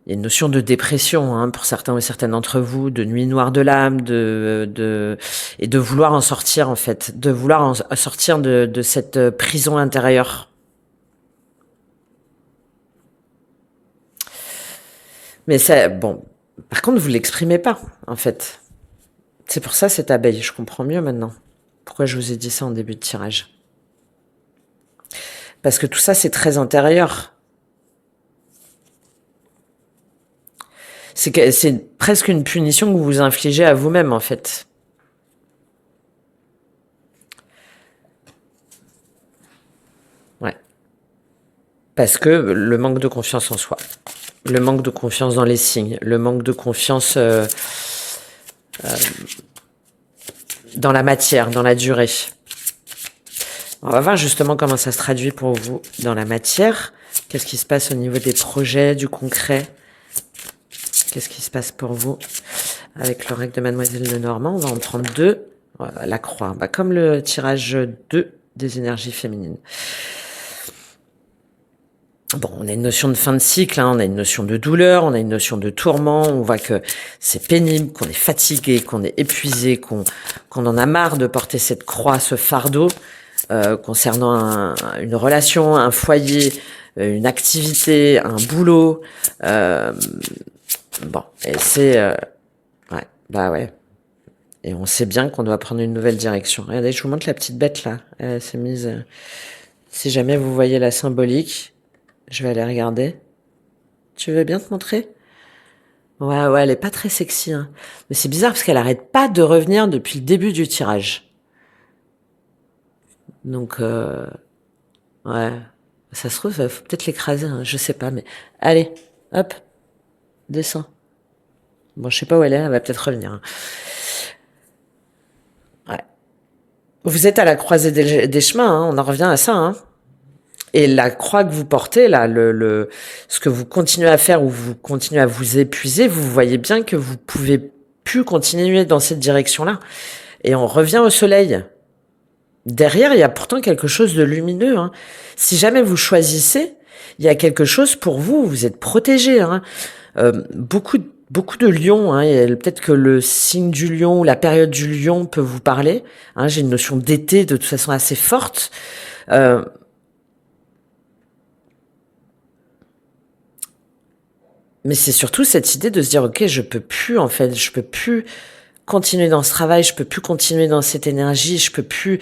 Il y a une notion de dépression hein, pour certains ou certaines d'entre vous, de nuit noire de l'âme, et de vouloir en sortir en fait, de vouloir en sortir de cette prison intérieure. Mais ça, bon, par contre, vous l'exprimez pas, en fait. C'est pour ça cette abeille, je comprends mieux maintenant. Pourquoi je vous ai dit ça en début de tirage. Parce que tout ça, c'est très intérieur. C'est presque une punition que vous vous infligez à vous-même, en fait. Ouais. Parce que le manque de confiance en soi, le manque de confiance dans les signes, le manque de confiance dans la matière, dans la durée. On va voir justement comment ça se traduit pour vous dans la matière. Qu'est-ce qui se passe au niveau des projets, du concret? Qu'est-ce qui se passe pour vous avec l'oracle de Mademoiselle Lenormand? On va en prendre deux. La croix, comme le tirage 2 des énergies féminines. Bon, on a une notion de fin de cycle, on a une notion de douleur, on a une notion de tourment, on voit que c'est pénible, qu'on est fatigué, qu'on est épuisé, qu'on en a marre de porter cette croix, ce fardeau, concernant une relation, un foyer, une activité, un boulot. Bon, et c'est... ouais. Et on sait bien qu'on doit prendre une nouvelle direction. Regardez, je vous montre la petite bête là. Elle s'est mise... Si jamais vous voyez la symbolique... Je vais aller regarder. Tu veux bien te montrer? Ouais, elle est pas très sexy, hein. Mais c'est bizarre parce qu'elle arrête pas de revenir depuis le début du tirage. Donc, ouais. Ça se trouve, faut peut-être l'écraser, hein, je sais pas, mais... Allez, hop, descends. Bon, je sais pas où elle va peut-être revenir. Hein. Ouais. Vous êtes à la croisée des chemins, hein, on en revient à ça, hein. Et la croix que vous portez, là, ce que vous continuez à faire ou vous continuez à vous épuiser, vous voyez bien que vous pouvez plus continuer dans cette direction-là. Et on revient au soleil. Derrière, il y a pourtant quelque chose de lumineux. Hein. Si jamais vous choisissez, il y a quelque chose pour vous. Vous êtes protégé. Hein. Beaucoup de lions. Hein. Peut-être que le signe du lion ou la période du lion peut vous parler. Hein. J'ai une notion d'été de toute façon assez forte. Mais c'est surtout cette idée de se dire, ok, je peux plus continuer dans ce travail, je peux plus continuer dans cette énergie, je peux plus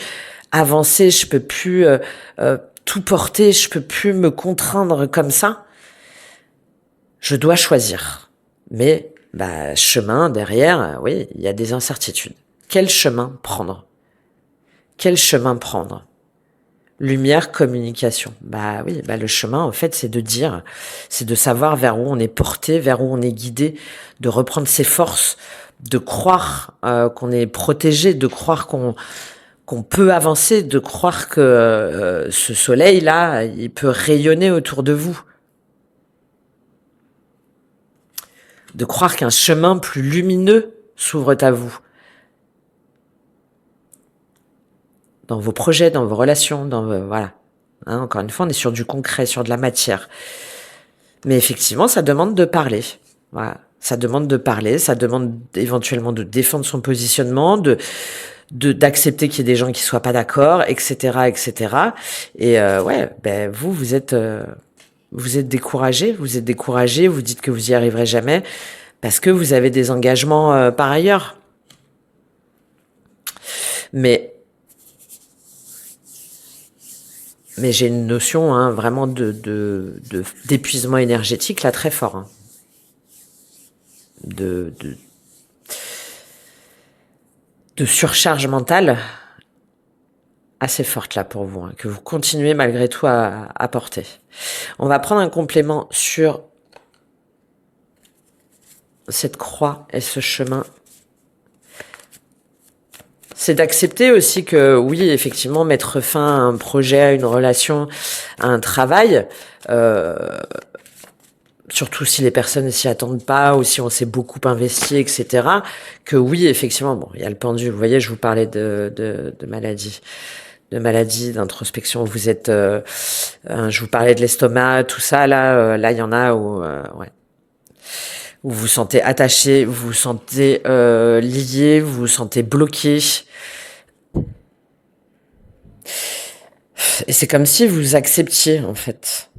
avancer, je peux plus tout porter, je peux plus me contraindre comme ça. Je dois choisir. Mais chemin derrière, oui, il y a des incertitudes. Quel chemin prendre? Quel chemin prendre? Lumière, communication. Oui, le chemin, en fait, c'est de savoir vers où on est porté, vers où on est guidé, de reprendre ses forces, de croire qu'on est protégé, de croire qu'on peut avancer, de croire que ce soleil-là, il peut rayonner autour de vous. De croire qu'un chemin plus lumineux s'ouvre à vous. Dans vos projets, dans vos relations, voilà. Hein, encore une fois, on est sur du concret, sur de la matière. Mais effectivement, ça demande de parler. Voilà. Ça demande de parler, ça demande éventuellement de défendre son positionnement, d'accepter qu'il y ait des gens qui soient pas d'accord, etc., etc. Et vous êtes découragé, vous dites que vous y arriverez jamais parce que vous avez des engagements par ailleurs. Mais j'ai une notion vraiment d'épuisement énergétique là très fort. Hein. De surcharge mentale assez forte là pour vous, que vous continuez malgré tout à porter. On va prendre un complément sur cette croix et ce chemin. C'est d'accepter aussi que, oui, effectivement, mettre fin à un projet, à une relation, à un travail, surtout si les personnes ne s'y attendent pas ou si on s'est beaucoup investi, etc., que oui, effectivement, il y a le pendule. Vous voyez, je vous parlais de maladie. D'introspection, vous êtes, je vous parlais de l'estomac, tout ça, là, il y en a où vous vous sentez attaché, vous vous sentez lié, vous vous sentez bloqué. Et c'est comme si vous acceptiez, en fait.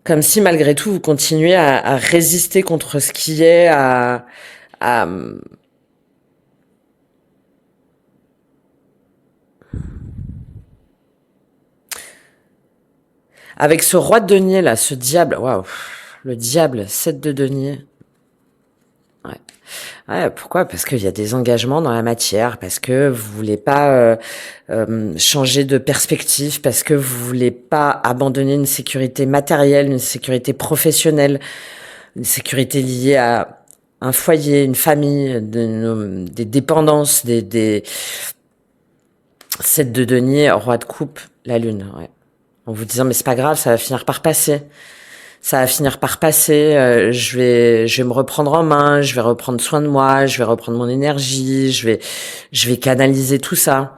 Comme si, malgré tout, vous continuez à résister contre ce qui est, avec ce roi de denier, là, ce diable, waouh, le diable, 7 de denier. Ouais. Ouais, pourquoi? Parce qu'il y a des engagements dans la matière, parce que vous voulez pas changer de perspective, parce que vous voulez pas abandonner une sécurité matérielle, une sécurité professionnelle, une sécurité liée à un foyer, une famille, des dépendances, des 7 de denier, roi de coupe, la lune, ouais. En vous disant, mais c'est pas grave, ça va finir par passer. Ça va finir par passer, je vais me reprendre en main, je vais reprendre soin de moi, je vais reprendre mon énergie, je vais canaliser tout ça.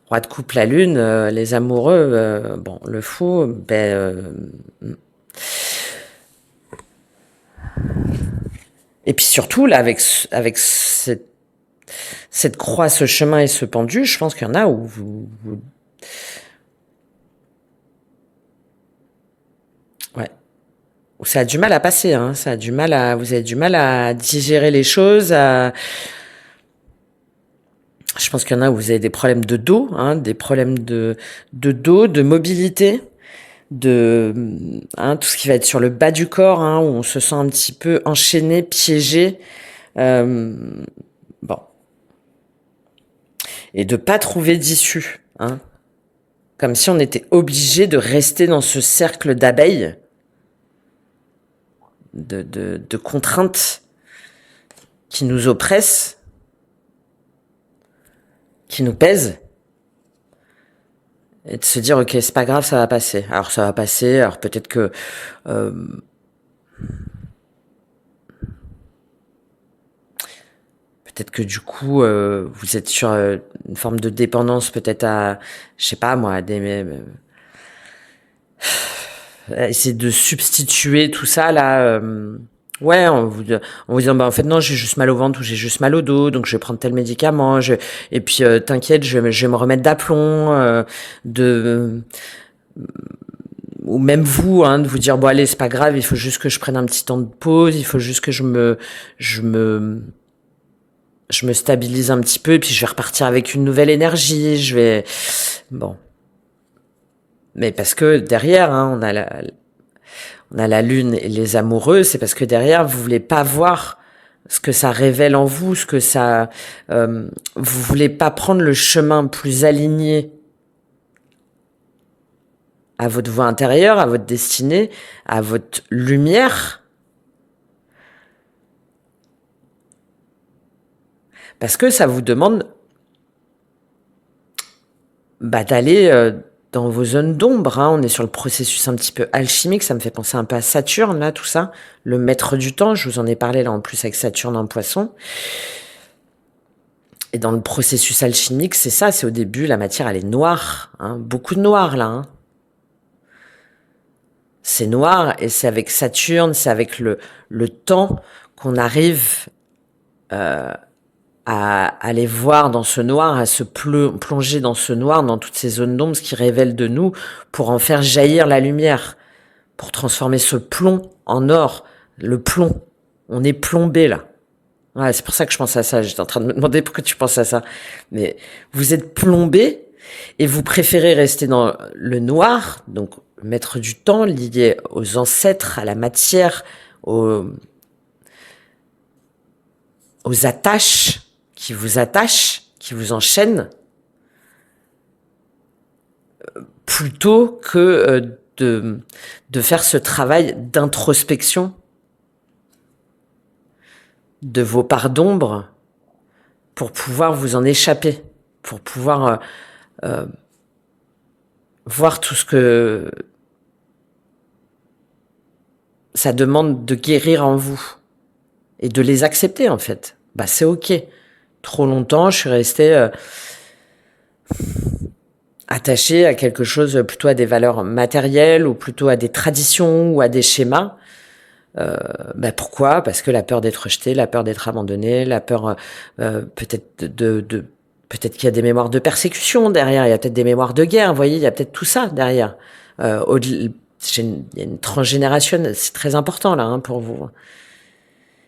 Roi de coupe, la lune, les amoureux, bon, le fou, et puis surtout, là, avec cette croix, ce chemin et ce pendu, je pense qu'il y en a où ouais, où ça a du mal à passer, hein, vous avez du mal à digérer les choses, je pense qu'il y en a où vous avez des problèmes de dos, hein, des problèmes de dos, de mobilité, tout ce qui va être sur le bas du corps, hein, où on se sent un petit peu enchaîné, piégé. Euh, bon. Et de pas trouver d'issue, hein. Comme si on était obligé de rester dans ce cercle d'abeilles, de contraintes qui nous oppressent, qui nous pèsent. Et de se dire, ok, c'est pas grave, ça va passer. Alors ça va passer, alors peut-être que euh, peut-être que du coup vous êtes sur une forme de dépendance, peut-être à, je sais pas moi, essayer de substituer tout ça là. Ouais, en vous disant bah en fait non, j'ai juste mal au ventre ou j'ai juste mal au dos, donc je vais prendre tel médicament. Et puis t'inquiète, je vais me remettre d'aplomb, de ou même vous, hein, de vous dire bon allez c'est pas grave, il faut juste que je prenne un petit temps de pause, il faut juste que je me je me stabilise un petit peu et puis je vais repartir avec une nouvelle énergie. Je vais bon, mais parce que derrière, hein, on a la lune et les amoureux, c'est parce que derrière vous voulez pas voir ce que ça révèle en vous, ce que ça, vous voulez pas prendre le chemin plus aligné à votre voie intérieure, à votre destinée, à votre lumière, parce que ça vous demande d'aller dans vos zones d'ombre. Hein. On est sur le processus un petit peu alchimique, ça me fait penser un peu à Saturne, là, tout ça. Le maître du temps, je vous en ai parlé là en plus avec Saturne en poisson. Et dans le processus alchimique, c'est ça, c'est au début, la matière, elle est noire. Hein. Beaucoup de noir, là. Hein. C'est noir, et c'est avec Saturne, c'est avec le temps qu'on arrive à aller voir dans ce noir, à se plonger dans ce noir, dans toutes ces zones d'ombre, ce qui révèle de nous, pour en faire jaillir la lumière, pour transformer ce plomb en or. Le plomb, on est plombé là. Ouais, c'est pour ça que je pense à ça. J'étais en train de me demander pourquoi tu penses à ça. Mais vous êtes plombé et vous préférez rester dans le noir, donc mettre du temps lié aux ancêtres, à la matière, aux attaches, qui vous enchaînent, plutôt que de faire ce travail d'introspection de vos parts d'ombre pour pouvoir vous en échapper, pour pouvoir voir tout ce que ça demande de guérir en vous et de les accepter en fait. Bah c'est ok. Trop longtemps, je suis restée attachée à quelque chose, plutôt à des valeurs matérielles ou plutôt à des traditions ou à des schémas. Pourquoi? Parce que la peur d'être rejeté, la peur d'être abandonné, la peur peut-être peut-être qu'il y a des mémoires de persécution derrière, il y a peut-être des mémoires de guerre, vous voyez, il y a peut-être tout ça derrière. Il y a une transgénération, c'est très important là hein, pour vous.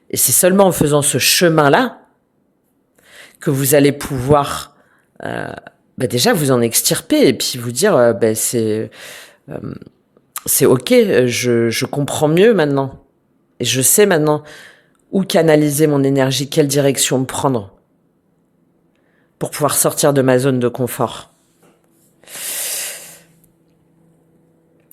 Et c'est seulement en faisant ce chemin-là que vous allez pouvoir déjà vous en extirper et puis vous dire c'est ok, je comprends mieux maintenant et je sais maintenant Où canaliser mon énergie? Quelle direction prendre pour pouvoir sortir de ma zone de confort?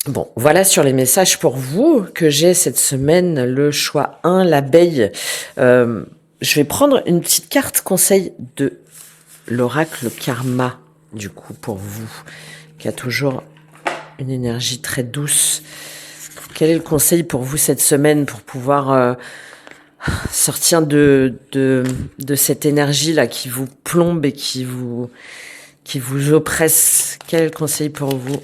Bon, voilà sur les messages pour vous que j'ai cette semaine. Le choix 1, l'abeille. Je vais prendre une petite carte conseil de l'oracle karma, du coup, pour vous, qui a toujours une énergie très douce. Quel est le conseil pour vous cette semaine pour pouvoir sortir de cette énergie-là qui vous plombe et qui vous oppresse? Quel est le conseil pour vous?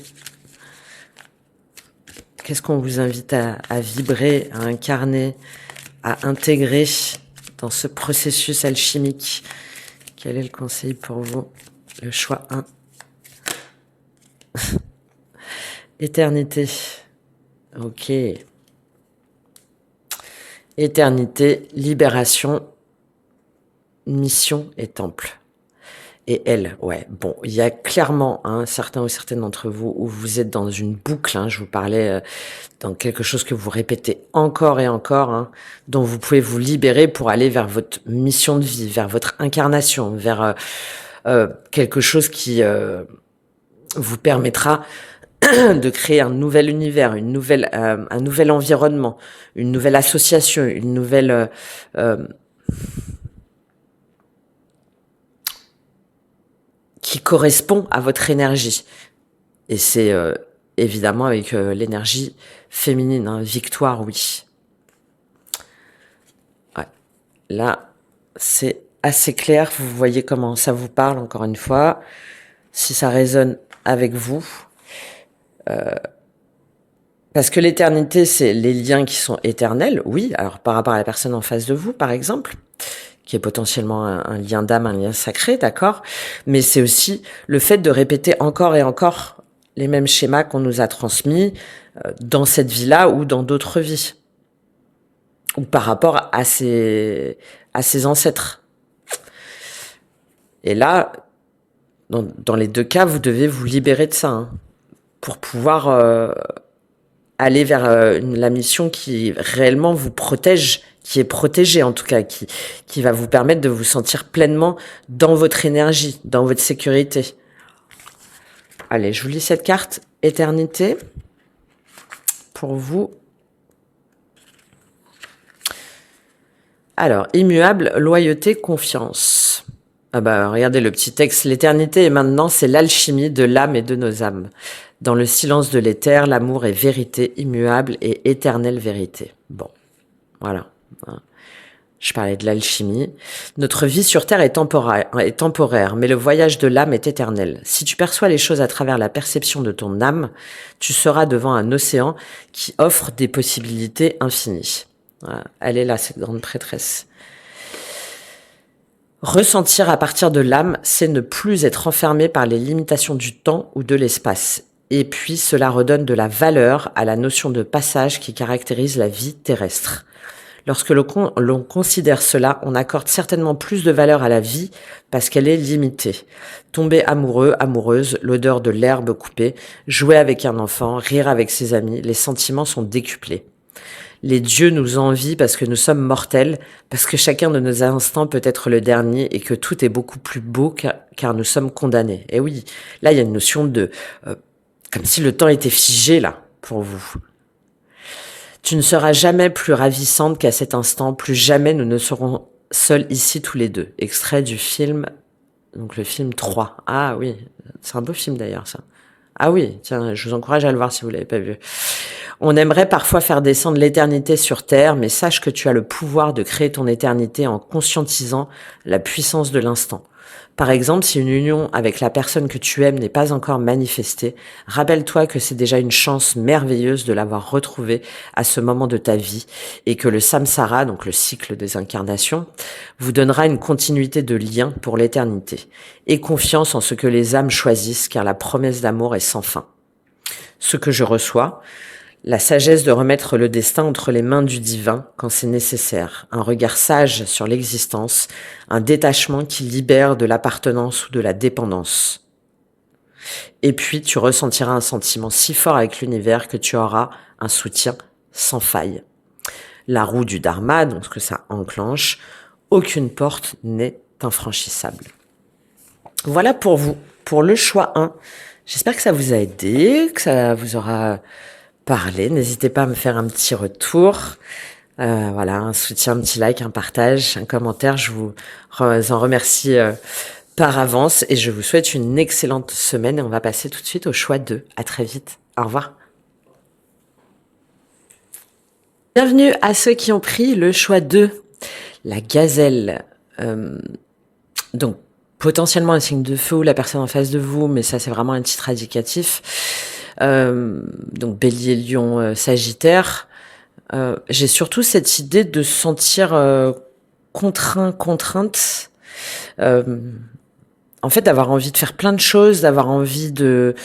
Qu'est-ce qu'on vous invite à vibrer, à incarner, à intégrer dans ce processus alchimique? Quel est le conseil pour vous? Le choix 1. Éternité. Ok. Éternité, libération, mission et temple. Et elle, ouais, bon, il y a clairement certains ou certaines d'entre vous où vous êtes dans une boucle, je vous parlais dans quelque chose que vous répétez encore et encore, dont vous pouvez vous libérer pour aller vers votre mission de vie, vers votre incarnation, vers quelque chose qui vous permettra de créer un nouvel univers, un nouvel environnement, une nouvelle association, une nouvelle qui correspond à votre énergie. Et c'est évidemment avec l'énergie féminine, victoire, oui. Ouais. Là, c'est assez clair, vous voyez comment ça vous parle, encore une fois. Si ça résonne avec vous, parce que l'éternité, c'est les liens qui sont éternels, oui, alors par rapport à la personne en face de vous, par exemple, qui est potentiellement un lien d'âme, un lien sacré, d'accord? Mais c'est aussi le fait de répéter encore et encore les mêmes schémas qu'on nous a transmis dans cette vie-là ou dans d'autres vies. Ou par rapport à ses ancêtres. Et là, dans les deux cas, vous devez vous libérer de ça, pour pouvoir aller vers la mission qui réellement vous protège, qui est protégée en tout cas, qui va vous permettre de vous sentir pleinement dans votre énergie, dans votre sécurité. Allez, je vous lis cette carte, éternité, pour vous. Alors, immuable, loyauté, confiance. Ah bah, regardez le petit texte. L'éternité est maintenant, c'est l'alchimie de l'âme et de nos âmes. Dans le silence de l'éther, l'amour est vérité immuable et éternelle vérité. Bon, voilà. Je parlais de l'alchimie. Notre vie sur Terre est temporaire, mais le voyage de l'âme est éternel. Si tu perçois les choses à travers la perception de ton âme, tu seras devant un océan qui offre des possibilités infinies. Voilà. Elle est là, cette grande prêtresse. Ressentir à partir de l'âme, c'est ne plus être enfermé par les limitations du temps ou de l'espace. Et puis, cela redonne de la valeur à la notion de passage qui caractérise la vie terrestre. Lorsque l'on considère cela, on accorde certainement plus de valeur à la vie parce qu'elle est limitée. Tomber amoureux, amoureuse, l'odeur de l'herbe coupée, jouer avec un enfant, rire avec ses amis, les sentiments sont décuplés. Les dieux nous envient parce que nous sommes mortels, parce que chacun de nos instants peut être le dernier et que tout est beaucoup plus beau car nous sommes condamnés. Et oui, là il y a une notion de... comme si le temps était figé là, pour vous. Tu ne seras jamais plus ravissante qu'à cet instant, plus jamais nous ne serons seuls ici tous les deux. Extrait du film, donc le film 3. Ah oui, c'est un beau film d'ailleurs ça. Ah oui, tiens, je vous encourage à le voir si vous l'avez pas vu. On aimerait parfois faire descendre l'éternité sur Terre, mais sache que tu as le pouvoir de créer ton éternité en conscientisant la puissance de l'instant. Par exemple, si une union avec la personne que tu aimes n'est pas encore manifestée, rappelle-toi que c'est déjà une chance merveilleuse de l'avoir retrouvée à ce moment de ta vie et que le samsara, donc le cycle des incarnations, vous donnera une continuité de lien pour l'éternité. Aie confiance en ce que les âmes choisissent car la promesse d'amour est sans fin. Ce que je reçois, la sagesse de remettre le destin entre les mains du divin quand c'est nécessaire, un regard sage sur l'existence, un détachement qui libère de l'appartenance ou de la dépendance. Et puis tu ressentiras un sentiment si fort avec l'univers que tu auras un soutien sans faille. la roue du dharma, donc ce que ça enclenche, aucune porte n'est infranchissable. Voilà pour vous, pour le choix 1. J'espère que ça vous a aidé, que ça vous aura parlé. N'hésitez pas à me faire un petit retour. Voilà, un soutien, un petit like, un partage, un commentaire. Je vous en remercie par avance et je vous souhaite une excellente semaine et on va passer tout de suite au choix 2. À très vite. Au revoir. Bienvenue à ceux qui ont pris le choix 2, la gazelle. Donc, potentiellement un signe de feu ou la personne en face de vous, mais ça c'est vraiment un titre indicatif. Donc Bélier, Lion, Sagittaire. J'ai surtout cette idée de se sentir contrainte. En fait, d'avoir envie de faire plein de choses, d'avoir envie de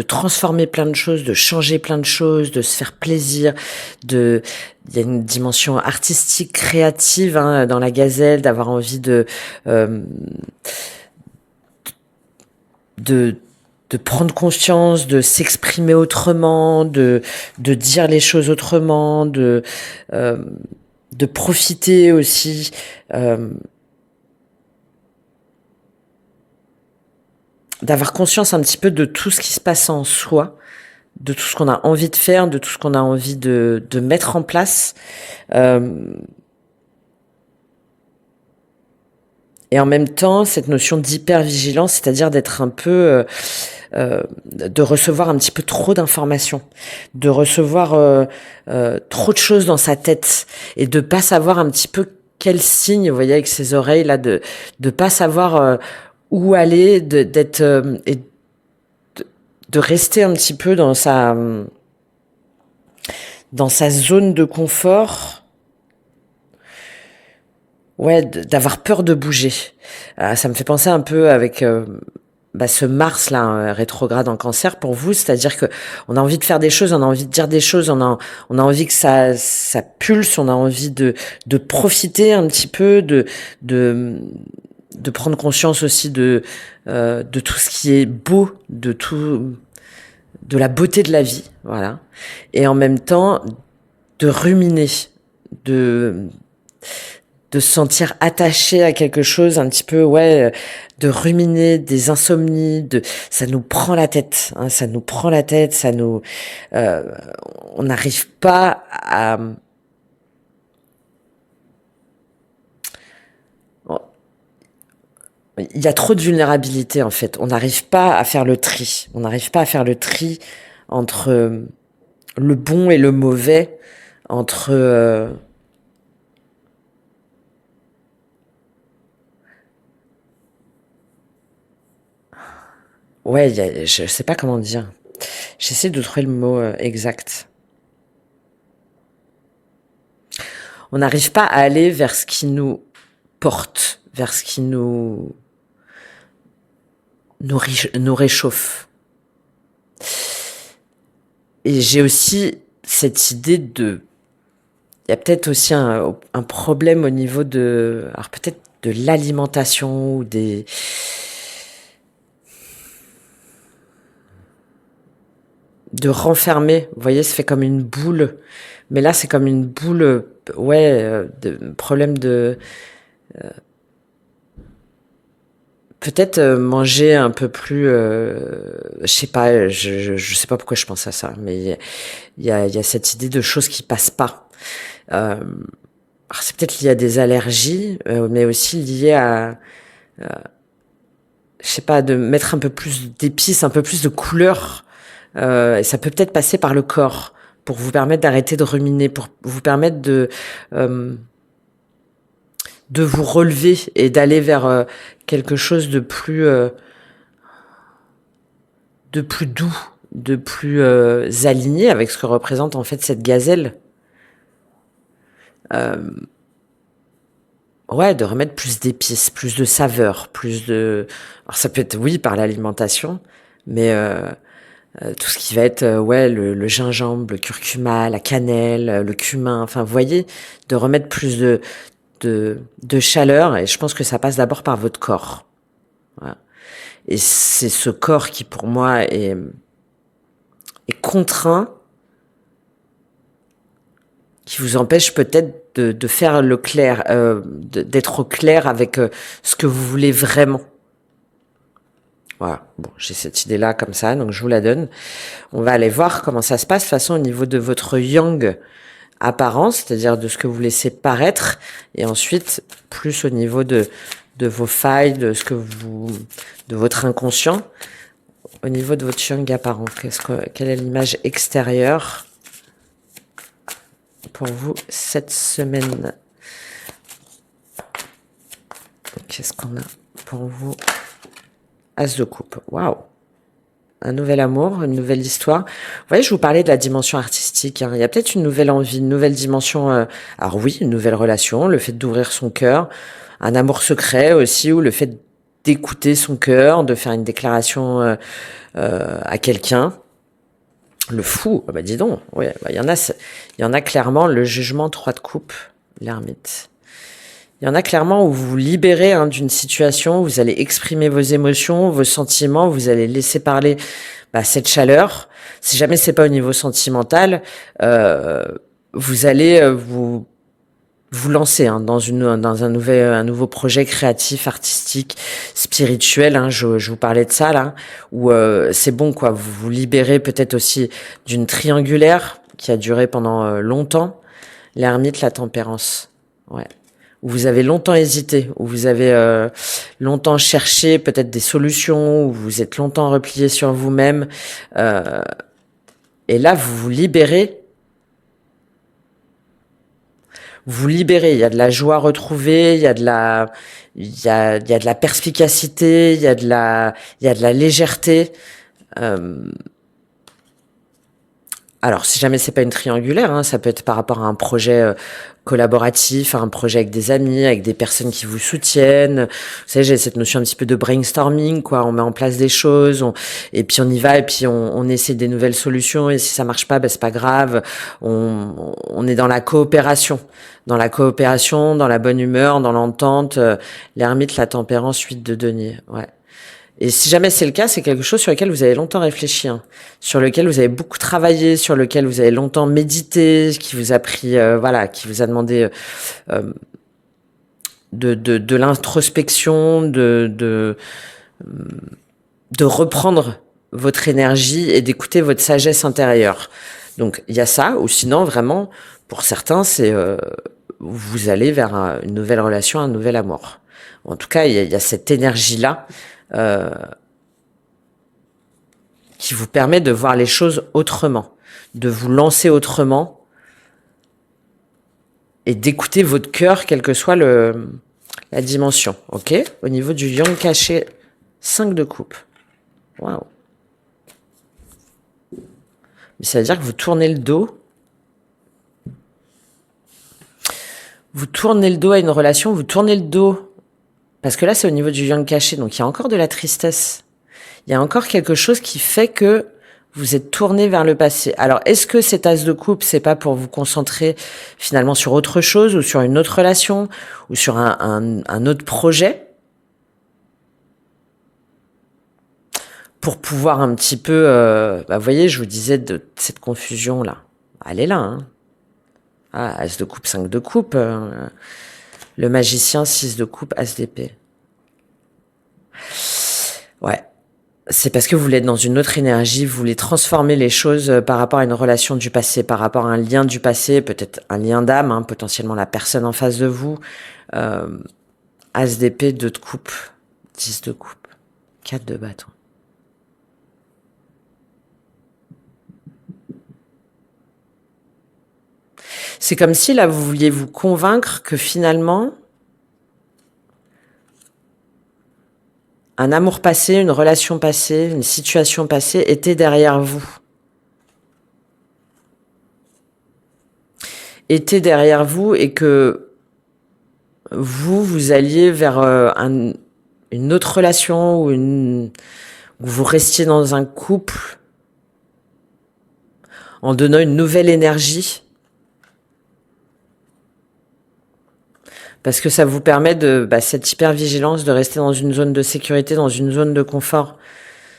transformer plein de choses, de changer plein de choses, de se faire plaisir. Il y a une dimension artistique, créative dans la gazelle, d'avoir envie de prendre conscience, de s'exprimer autrement, de dire les choses autrement, de profiter aussi. D'avoir conscience un petit peu de tout ce qui se passe en soi, de tout ce qu'on a envie de faire, de tout ce qu'on a envie de mettre en place. Et en même temps, cette notion d'hypervigilance, c'est-à-dire d'être un peu... de recevoir un petit peu trop d'informations, de recevoir trop de choses dans sa tête et de pas savoir un petit peu quel signe, vous voyez, avec ses oreilles là, de pas savoir où aller, d'être et de rester un petit peu dans sa zone de confort. Ouais, d'avoir peur de bouger. Ça me fait penser un peu avec ce Mars là rétrograde en Cancer pour vous, c'est-à-dire que on a envie de faire des choses, on a envie de dire des choses, on a envie que ça pulse, on a envie de profiter un petit peu, de prendre conscience aussi de tout ce qui est beau, de la beauté de la vie, voilà. Et en même temps, de ruminer, de se sentir attaché à quelque chose un petit peu, de ruminer des insomnies, ça nous prend la tête, ça nous prend la tête, on n'arrive pas à, il y a trop de vulnérabilité en fait. On n'arrive pas à faire le tri. On n'arrive pas à faire le tri entre le bon et le mauvais, entre je sais pas comment dire. J'essaie de trouver le mot exact. On n'arrive pas à aller vers ce qui nous porte, vers ce qui nous réchauffe. Et j'ai aussi cette idée il y a peut-être aussi un problème au niveau alors peut-être de l'alimentation ou de renfermer. Vous voyez, ça fait comme une boule. Mais là, c'est comme une boule, de problème de... peut-être manger un peu plus... je sais pas, je sais pas pourquoi je pense à ça, mais il y a cette idée de choses qui passent pas. Alors c'est peut-être lié à des allergies, mais aussi lié à... je sais pas, de mettre un peu plus d'épices, un peu plus de couleurs. Et ça peut peut-être passer par le corps pour vous permettre d'arrêter de ruminer, pour vous permettre de vous relever et d'aller vers quelque chose de plus doux, de plus aligné avec ce que représente en fait cette gazelle. De remettre plus d'épices, plus de saveurs, plus de... Alors ça peut être, oui, par l'alimentation, mais tout ce qui va être, le gingembre, le curcuma, la cannelle, le cumin, enfin, vous voyez, de remettre plus de chaleur, et je pense que ça passe d'abord par votre corps. Voilà. Et c'est ce corps qui, pour moi, est contraint qui vous empêche peut-être de faire le clair, d'être au clair avec ce que vous voulez vraiment. Voilà, bon, j'ai cette idée-là comme ça, donc je vous la donne. On va aller voir comment ça se passe, de toute façon, au niveau de votre yang apparent, c'est-à-dire de ce que vous laissez paraître, et ensuite, plus au niveau de vos failles, de ce que de votre inconscient, au niveau de votre yang apparent. Quelle est l'image extérieure pour vous cette semaine? Qu'est-ce qu'on a pour vous? As de coupe. Waouh! Un nouvel amour, une nouvelle histoire. Vous voyez, je vous parlais de la dimension artistique. Hein. Il y a peut-être une nouvelle envie, une nouvelle dimension. Alors oui, une nouvelle relation, le fait d'ouvrir son cœur, un amour secret aussi, ou le fait d'écouter son cœur, de faire une déclaration à quelqu'un. Le fou, bah dis donc. Ouais, bah, il y en a clairement. Le jugement 3 de coupe, l'ermite. Il y en a clairement où vous vous libérez d'une situation, où vous allez exprimer vos émotions, vos sentiments, vous allez laisser parler cette chaleur. Si jamais c'est pas au niveau sentimental, vous allez vous lancer dans un nouveau projet créatif, artistique, spirituel. Je vous parlais de ça là, où c'est bon quoi. Vous vous libérez peut-être aussi d'une triangulaire qui a duré pendant longtemps. L'ermite, la tempérance. Ouais. Où vous avez longtemps hésité, où vous avez longtemps cherché peut-être des solutions, où vous êtes longtemps replié sur vous-même. Et là, vous vous libérez. Vous libérez. Il y a de la joie retrouvée, il y a de la perspicacité, il y a de la légèreté. Alors, si jamais c'est pas une triangulaire, ça peut être par rapport à un projet collaboratif, à un projet avec des amis, avec des personnes qui vous soutiennent. Vous savez, j'ai cette notion un petit peu de brainstorming, quoi. On met en place des choses, et puis on y va, et puis on essaie des nouvelles solutions. Et si ça marche pas, c'est pas grave. On est dans la coopération, dans la bonne humeur, dans l'entente. L'ermite, la tempérance, 8 de denier. Ouais. Et si jamais c'est le cas, c'est quelque chose sur lequel vous avez longtemps réfléchi, sur lequel vous avez beaucoup travaillé, sur lequel vous avez longtemps médité, qui vous a pris, qui vous a demandé de l'introspection, de reprendre votre énergie et d'écouter votre sagesse intérieure. Donc il y a ça, ou sinon vraiment, pour certains, c'est vous allez vers une nouvelle relation, un nouvel amour. En tout cas, il y a cette énergie-là. Qui vous permet de voir les choses autrement, de vous lancer autrement et d'écouter votre cœur, quelle que soit la dimension. Ok? Au niveau du yang caché, 5 de coupe. Waouh! Mais ça veut dire que vous tournez le dos. Vous tournez le dos à une relation, vous tournez le dos. Parce que là, c'est au niveau du yang caché, donc il y a encore de la tristesse. Il y a encore quelque chose qui fait que vous êtes tourné vers le passé. Alors, est-ce que cet as de coupe, c'est pas pour vous concentrer finalement sur autre chose, ou sur une autre relation, ou sur un autre projet, pour pouvoir un petit peu, vous voyez, je vous disais de cette confusion-là. Elle est là, Ah, as de coupe, 5 de coupe. Le magicien, 6 de coupe, as d'épée. Ouais. C'est parce que vous voulez être dans une autre énergie, vous voulez transformer les choses par rapport à une relation du passé, par rapport à un lien du passé, peut-être un lien d'âme, potentiellement la personne en face de vous. As d'épée, 2 de coupe, 10 de coupe, 4 de bâton. C'est comme si là, vous vouliez vous convaincre que finalement, un amour passé, une relation passée, une situation passée était derrière vous. Était derrière vous, et que vous alliez vers une autre relation, où vous restiez dans un couple en donnant une nouvelle énergie. Parce que ça vous permet cette hypervigilance, de rester dans une zone de sécurité, dans une zone de confort.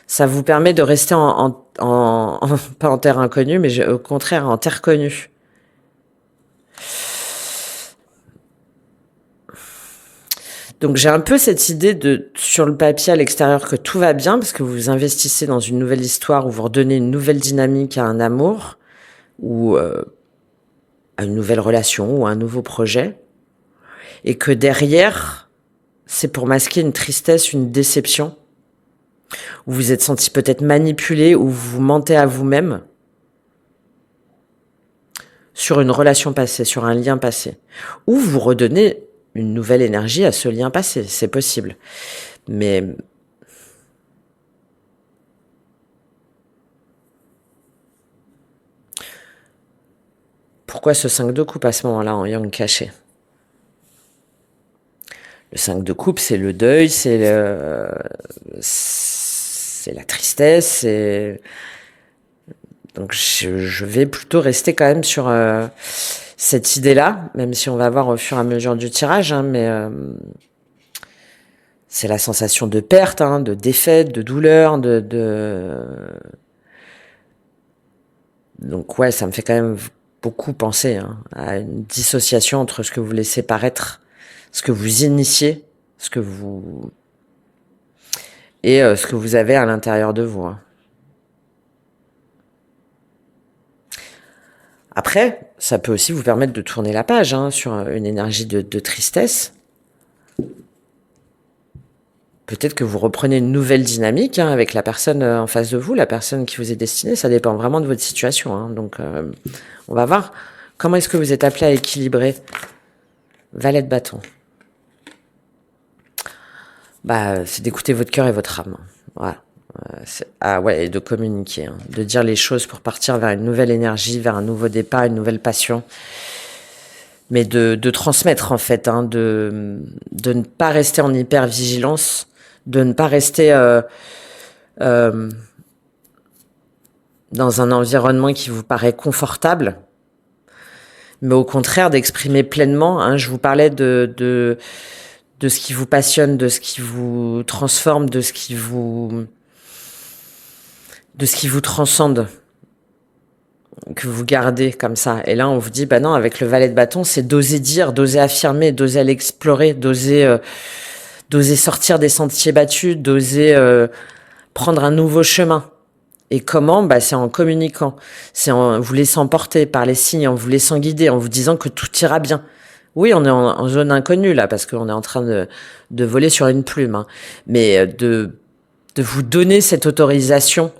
Ça vous permet de rester pas en terre inconnue, mais au contraire en terre connue. Donc j'ai un peu cette idée de, sur le papier à l'extérieur, que tout va bien parce que vous investissez dans une nouvelle histoire où vous redonnez une nouvelle dynamique à un amour ou à une nouvelle relation ou à un nouveau projet, et que derrière, c'est pour masquer une tristesse, une déception, où vous êtes senti peut-être manipulé, ou vous mentez à vous-même sur une relation passée, sur un lien passé, ou vous redonnez une nouvelle énergie à ce lien passé, c'est possible. Mais pourquoi ce 5 de coupe à ce moment-là en yang caché? Le 5 de coupe, c'est le deuil, c'est la tristesse, donc je vais plutôt rester quand même sur cette idée-là, même si on va voir au fur et à mesure du tirage, hein, mais c'est la sensation de perte, hein, de défaite, de douleur, donc ouais, ça me fait quand même beaucoup penser, hein, à une dissociation entre ce que vous laissez paraître, ce que vous initiez, et ce que vous avez à l'intérieur de vous, hein. Après, ça peut aussi vous permettre de tourner la page, hein, sur une énergie de tristesse. Peut-être que vous reprenez une nouvelle dynamique, hein, avec la personne en face de vous, la personne qui vous est destinée. Ça dépend vraiment de votre situation, hein. Donc, on va voir comment est-ce que vous êtes appelé à équilibrer. Valet de bâton. Bah, c'est d'écouter votre cœur et votre âme. Voilà. Ah ouais, et de communiquer, hein, de dire les choses pour partir vers une nouvelle énergie, vers un nouveau départ, une nouvelle passion. Mais de transmettre, en fait, hein, de ne pas rester en hyper-vigilance, de ne pas rester dans un environnement qui vous paraît confortable, mais au contraire d'exprimer pleinement, hein. Je vous parlais de ce qui vous passionne, de ce qui vous transforme, de ce qui vous transcende, que vous gardez comme ça. Et là, on vous dit, bah non, avec le valet de bâton, c'est d'oser dire, d'oser affirmer, d'oser aller explorer, d'oser sortir des sentiers battus, d'oser prendre un nouveau chemin. Et comment? Bah, c'est en communiquant. C'est en vous laissant porter par les signes, en vous laissant guider, en vous disant que tout ira bien. Oui, on est en zone inconnue, là, parce qu'on est en train de voler sur une plume, hein. Mais de vous donner cette autorisation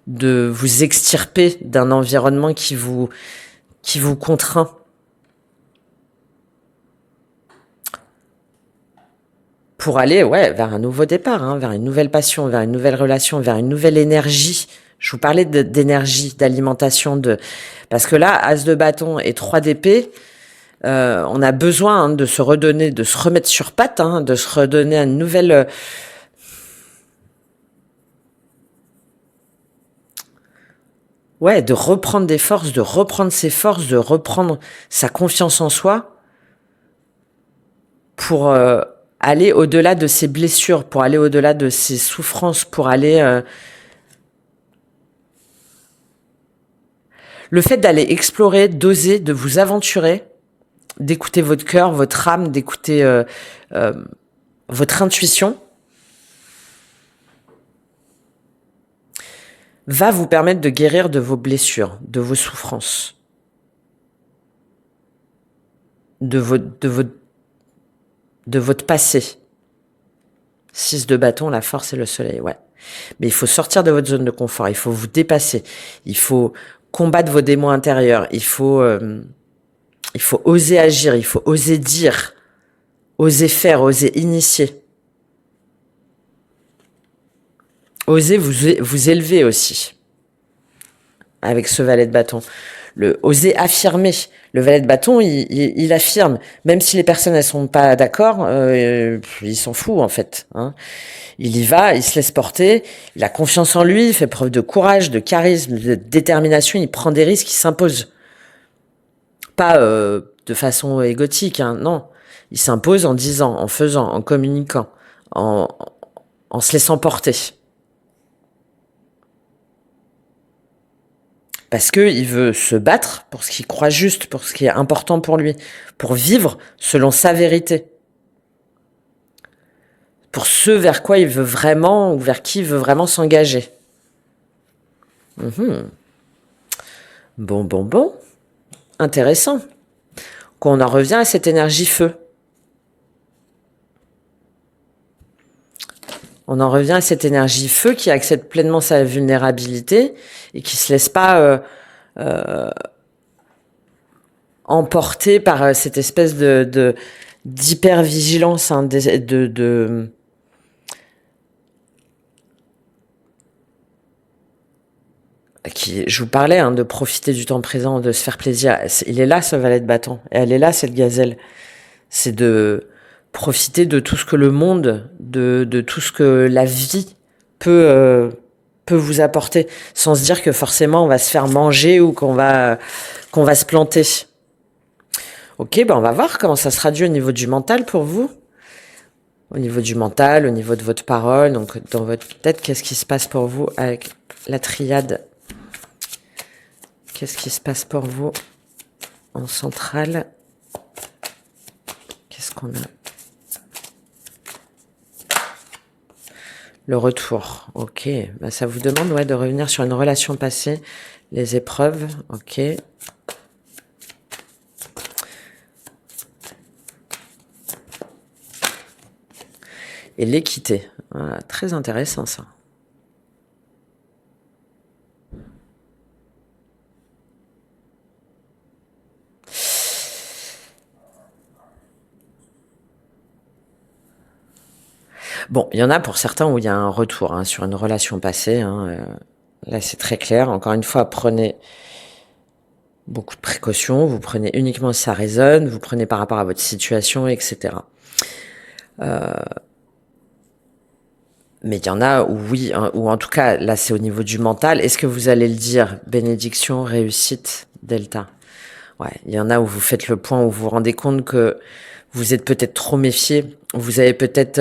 de vous extirper d'un environnement qui vous contraint. Pour aller, ouais, vers un nouveau départ, hein, vers une nouvelle passion, vers une nouvelle relation, vers une nouvelle énergie. Je vous parlais d'énergie, d'alimentation, parce que là, As de bâton et 3 d'épée, on a besoin, hein, de se redonner, de se remettre sur pattes, hein, de se redonner une nouvelle, ouais, de reprendre des forces, de reprendre ses forces, de reprendre sa confiance en soi pour aller au-delà de ses blessures, pour aller au-delà de ses souffrances, pour aller... Le fait d'aller explorer, d'oser, de vous aventurer, d'écouter votre cœur, votre âme, d'écouter votre intuition, va vous permettre de guérir de vos blessures, de vos souffrances, de votre passé. 6 de bâton, la force et le soleil, ouais. Mais il faut sortir de votre zone de confort, il faut vous dépasser, il faut combattre vos démons intérieurs, il faut oser agir, il faut oser dire, oser faire, oser initier. Osez vous élever aussi, avec ce valet de bâton. Oser affirmer. Le valet de bâton, il affirme. Même si les personnes, elles sont pas d'accord, il s'en fout, en fait, hein. Il y va, il se laisse porter, il a confiance en lui, il fait preuve de courage, de charisme, de détermination, il prend des risques, il s'impose. Pas de façon égotique, hein, non. Il s'impose en disant, en faisant, en communiquant, en se laissant porter. Parce que il veut se battre pour ce qu'il croit juste, pour ce qui est important pour lui, pour vivre selon sa vérité. pour ce vers quoi il veut vraiment ou vers qui il veut vraiment s'engager. Bon. Intéressant. Qu'on en revient à cette énergie feu. On en revient à cette énergie feu qui accepte pleinement sa vulnérabilité et qui se laisse pas emporter par cette espèce de d'hypervigilance, hein, qui, je vous parlais, hein, de profiter du temps présent, de se faire plaisir. Il est là, ce valet de bâton. Et elle est là, cette gazelle. C'est de profiter de tout ce que le monde, de tout ce que la vie peut vous apporter, sans se dire que forcément on va se faire manger ou qu'on va se planter. Ok, ben on va voir comment ça se traduit au niveau du mental pour vous. Au niveau du mental, au niveau de votre parole, donc dans votre tête, qu'est-ce qui se passe pour vous avec la triade? Qu'est-ce qui se passe pour vous en centrale? Qu'est-ce qu'on a? Le retour, ok. Bah, ça vous demande de revenir sur une relation passée, les épreuves, ok. Et l'équité, voilà, très intéressant ça. Bon, il y en a pour certains où il y a un retour, hein, sur une relation passée. Là, c'est très clair. Encore une fois, prenez beaucoup de précautions. Vous prenez uniquement si ça résonne. Vous prenez par rapport à votre situation, etc. Mais il y en a où oui, hein, ou en tout cas, là, c'est au niveau du mental. Est-ce que vous allez le dire? Bénédiction, réussite, delta. Ouais, il y en a où vous faites le point, où vous vous rendez compte que vous êtes peut-être trop méfié. Vous avez peut-être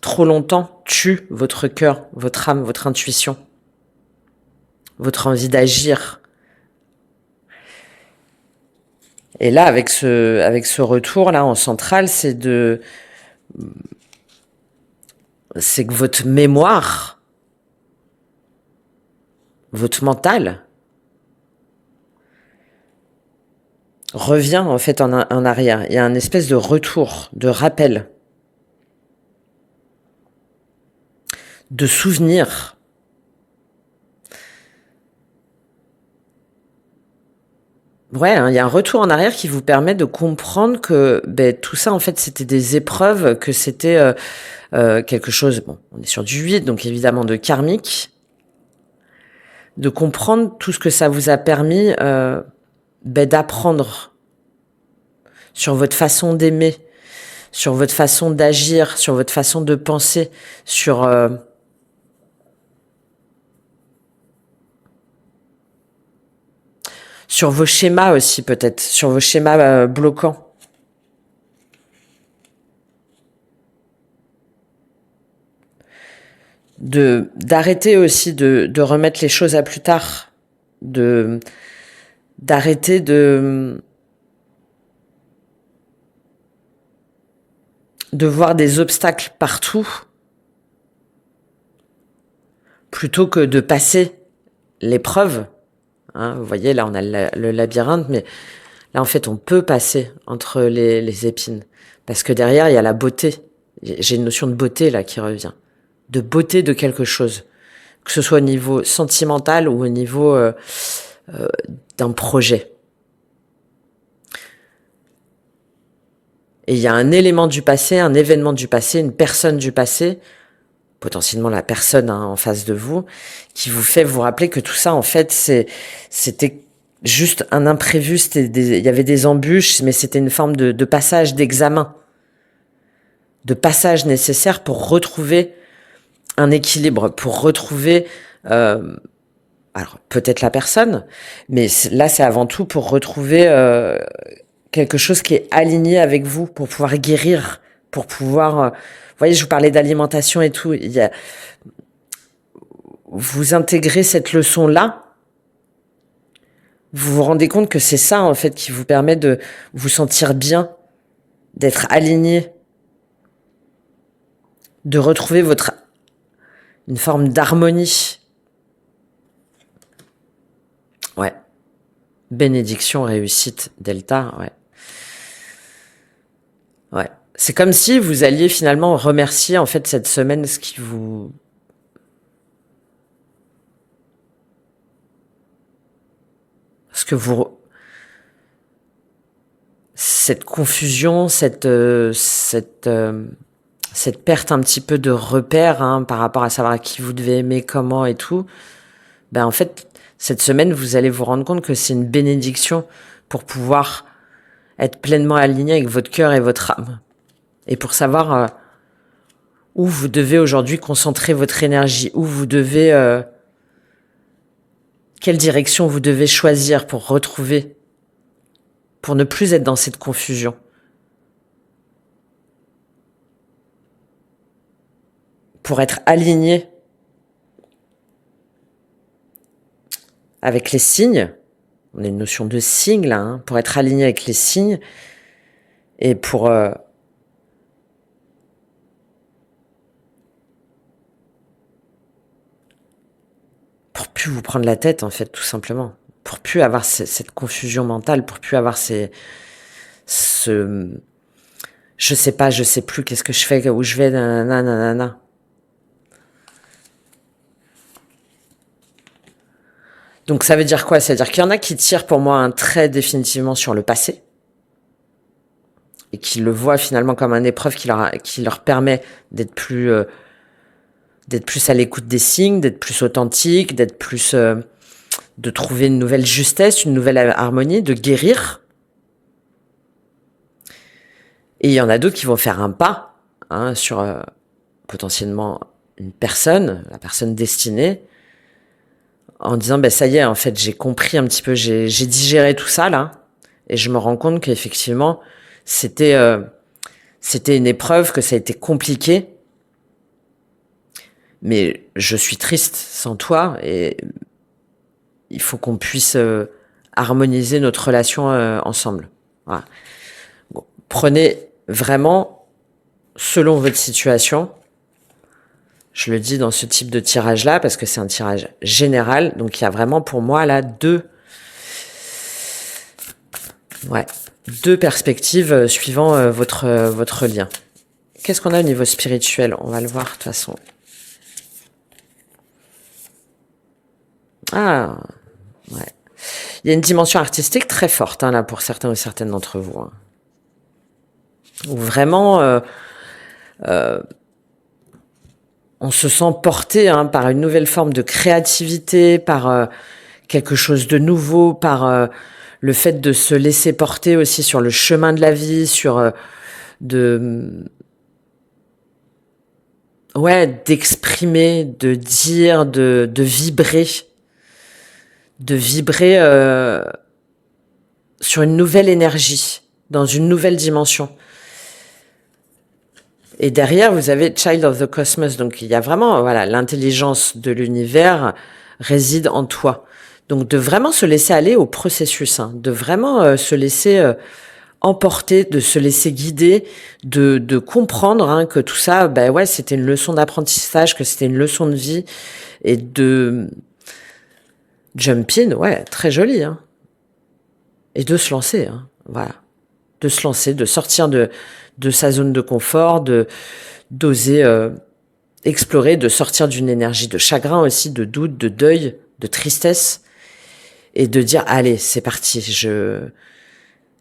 trop longtemps tué votre cœur, votre âme, votre intuition, votre envie d'agir. Et là, avec ce retour là en centrale, c'est que votre mémoire, votre mental revient en fait en arrière. Il y a un espèce de retour, de rappel, de souvenir. Ouais, hein, il y a un retour en arrière qui vous permet de comprendre que tout ça, en fait, c'était des épreuves, que c'était quelque chose... Bon, on est sur du 8, donc évidemment de karmique. De comprendre tout ce que ça vous a permis d'apprendre sur votre façon d'aimer, sur votre façon d'agir, sur votre façon de penser, sur... sur vos schémas aussi peut-être, sur vos schémas bloquants. D'arrêter aussi de remettre les choses à plus tard, d'arrêter de voir des obstacles partout, plutôt que de passer l'épreuve. Hein, vous voyez, là, on a le labyrinthe, mais là, en fait, on peut passer entre les épines. Parce que derrière, il y a la beauté. J'ai une notion de beauté, là, qui revient. De beauté de quelque chose. Que ce soit au niveau sentimental ou au niveau d'un projet. Et il y a un élément du passé, un événement du passé, une personne du passé, potentiellement la personne en face de vous, qui vous fait vous rappeler que tout ça, en fait, c'était juste un imprévu, il y avait des embûches, mais c'était une forme de passage, d'examen, de passage nécessaire pour retrouver un équilibre, pour retrouver, alors peut-être la personne, mais là, c'est avant tout pour retrouver quelque chose qui est aligné avec vous, pour pouvoir guérir, pour pouvoir... vous voyez, je vous parlais d'alimentation et tout. Vous intégrez cette leçon-là, vous vous rendez compte que c'est ça, en fait, qui vous permet de vous sentir bien d'être aligné, de retrouver une forme d'harmonie. Ouais. Bénédiction, réussite, delta, ouais. Ouais. C'est comme si vous alliez finalement remercier en fait cette semaine ce que vous cette confusion, cette perte un petit peu de repère hein, par rapport à savoir à qui vous devez aimer, comment et tout. Ben en fait, cette semaine, vous allez vous rendre compte que c'est une bénédiction pour pouvoir être pleinement aligné avec votre cœur et votre âme. Et pour savoir où vous devez aujourd'hui concentrer votre énergie, où vous devez... quelle direction vous devez choisir pour retrouver, pour ne plus être dans cette confusion. Pour être aligné avec les signes. On a une notion de signe là, hein, pour être aligné avec les signes et pour plus vous prendre la tête en fait, tout simplement, pour plus avoir cette confusion mentale, pour plus avoir je sais pas, je sais plus, qu'est-ce que je fais, où je vais, nanana, nanana. Donc ça veut dire quoi? Ça veut dire qu'il y en a qui tirent pour moi un trait définitivement sur le passé et qui le voient finalement comme une épreuve qui leur permet d'être plus à l'écoute des signes, d'être plus authentique, d'être plus de trouver une nouvelle justesse, une nouvelle harmonie, de guérir. Et il y en a d'autres qui vont faire un pas hein, sur potentiellement une personne, la personne destinée, en disant ben ça y est, en fait, j'ai compris un petit peu, j'ai digéré tout ça là, et je me rends compte qu'effectivement c'était une épreuve, que ça a été compliqué, mais je suis triste sans toi et il faut qu'on puisse harmoniser notre relation ensemble. Voilà. Bon, prenez vraiment selon votre situation. Je le dis dans ce type de tirage-là parce que c'est un tirage général. Donc, il y a vraiment pour moi là deux perspectives suivant votre lien. Qu'est-ce qu'on a au niveau spirituel? On va le voir de toute façon. Ah, ouais. Il y a une dimension artistique très forte hein, là pour certains ou certaines d'entre vous. Hein. Où vraiment... on se sent porté hein, par une nouvelle forme de créativité, par quelque chose de nouveau, par le fait de se laisser porter aussi sur le chemin de la vie, sur d'exprimer, de dire, de vibrer sur une nouvelle énergie, dans une nouvelle dimension. Et derrière, vous avez Child of the Cosmos. Donc, il y a vraiment, voilà, l'intelligence de l'univers réside en toi. Donc, de vraiment se laisser aller au processus, hein, de vraiment se laisser emporter, de se laisser guider, de comprendre hein, que tout ça, ben ouais, c'était une leçon d'apprentissage, que c'était une leçon de vie et de jump in, ouais, très joli, hein. Et de se lancer, hein, voilà. De se lancer, de sortir de sa zone de confort, d'oser explorer, de sortir d'une énergie de chagrin aussi, de doute, de deuil, de tristesse, et de dire allez, c'est parti,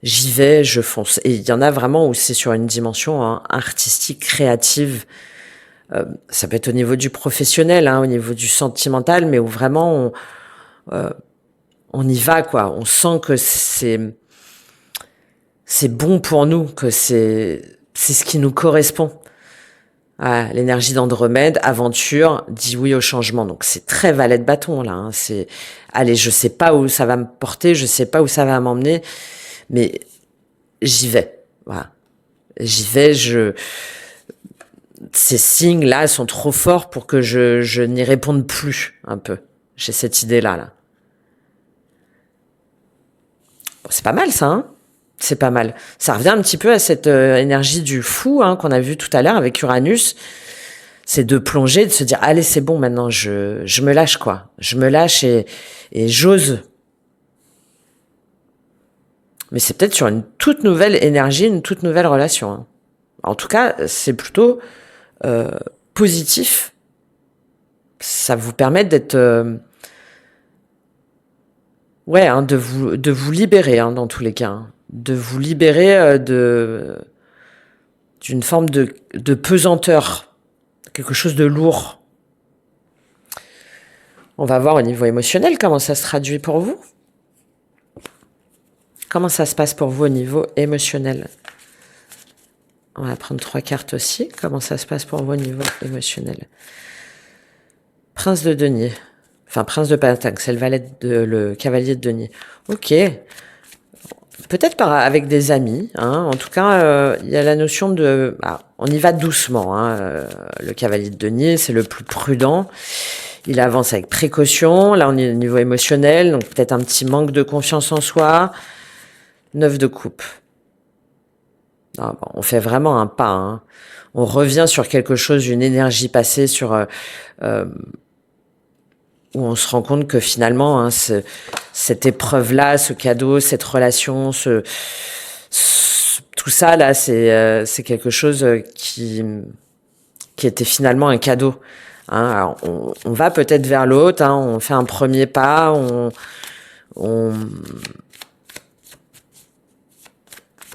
j'y vais, je fonce. Et il y en a vraiment où c'est sur une dimension hein, artistique, créative. Ça peut être au niveau du professionnel, hein, au niveau du sentimental, mais où vraiment on y va quoi. On sent que c'est bon pour nous, que c'est ce qui nous correspond. Ah, l'énergie d'Andromède, aventure, dit oui au changement. Donc c'est très valet de bâton là. Hein. C'est allez, je sais pas où ça va me porter, je sais pas où ça va m'emmener, mais j'y vais. Voilà, j'y vais. Ces signes là sont trop forts pour que je n'y réponde plus. Un peu. J'ai cette idée là. Bon, c'est pas mal ça. Hein. C'est pas mal. Ça revient un petit peu à cette énergie du fou qu'on a vu tout à l'heure avec Uranus. C'est de plonger, de se dire allez c'est bon maintenant, je me lâche quoi. Je me lâche et j'ose. Mais c'est peut-être sur une toute nouvelle énergie, une toute nouvelle relation. Hein. En tout cas, c'est plutôt positif. Ça vous permet d'être de vous libérer dans tous les cas. Hein. De vous libérer d'une forme de pesanteur, quelque chose de lourd. On va voir au niveau émotionnel comment ça se traduit pour vous. Comment ça se passe pour vous au niveau émotionnel? On va prendre 3 cartes aussi. Comment ça se passe pour vous au niveau émotionnel? Prince de denier. Enfin, prince de pentacle, c'est le cavalier de denier. Ok. Peut-être avec des amis. En tout cas, il y a la notion de... on y va doucement. Le cavalier de denier, c'est le plus prudent. Il avance avec précaution. Là, on est au niveau émotionnel. Donc, peut-être un petit manque de confiance en soi. 9 de coupe. On fait vraiment un pas. On revient sur quelque chose, une énergie passée sur... où on se rend compte que finalement, cette épreuve-là, ce cadeau, cette relation, tout ça là, c'est quelque chose qui était finalement un cadeau. Alors, on va peut-être vers l'autre, on fait un premier pas,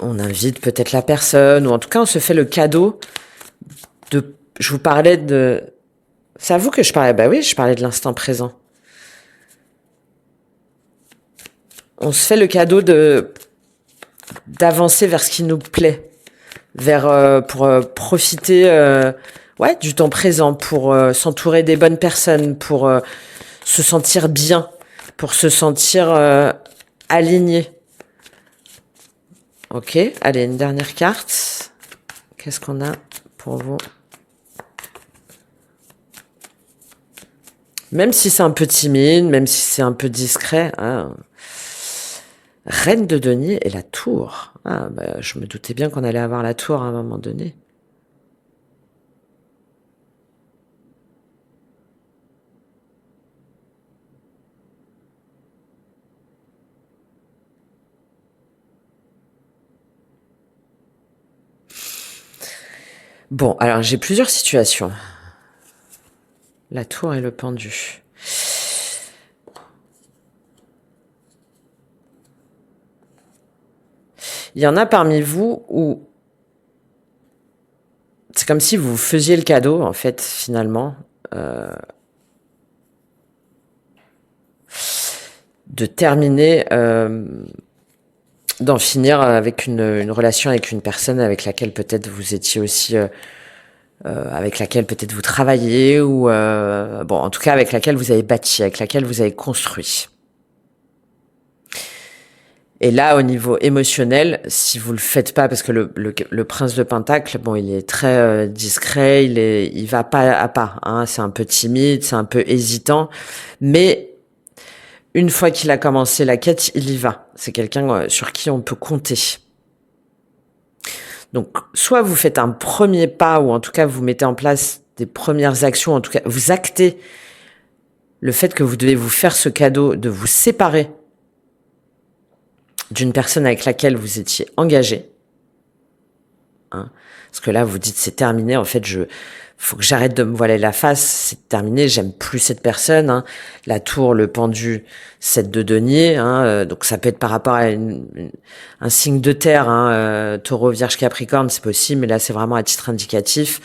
on invite peut-être la personne, ou en tout cas, on se fait le cadeau de. Je vous parlais de. C'est à vous que je parlais. Bah oui, je parlais de l'instant présent. On se fait le cadeau d'avancer vers ce qui nous plaît, pour profiter du temps présent, pour s'entourer des bonnes personnes, pour se sentir bien, pour se sentir aligné. Ok, allez, une dernière carte. Qu'est-ce qu'on a pour vous? Même si c'est un peu timide, même si c'est un peu discret. Reine de denier et la tour. Je me doutais bien qu'on allait avoir la tour à un moment donné. Bon, alors j'ai plusieurs situations. La tour et le pendu. Il y en a parmi vous où c'est comme si vous faisiez le cadeau, en fait, finalement, de terminer, d'en finir avec une relation avec une personne avec laquelle peut-être vous étiez aussi, avec laquelle peut-être vous travaillez, ou en tout cas avec laquelle vous avez bâti, avec laquelle vous avez construit. Et là, au niveau émotionnel, si vous le faites pas, parce que le prince de Pentacle, il est très discret, il va pas à pas. C'est un peu timide, c'est un peu hésitant, mais une fois qu'il a commencé la quête, il y va. C'est quelqu'un sur qui on peut compter. Donc, soit vous faites un premier pas, ou en tout cas vous mettez en place des premières actions, en tout cas vous actez le fait que vous devez vous faire ce cadeau de vous séparer d'une personne avec laquelle vous étiez engagé. Parce que là, vous dites, c'est terminé, en fait, faut que j'arrête de me voiler la face, c'est terminé, j'aime plus cette personne. La tour, le pendu, 7 de denier. Donc ça peut être par rapport à un signe de terre, taureau, vierge, capricorne, c'est possible, mais là, c'est vraiment à titre indicatif.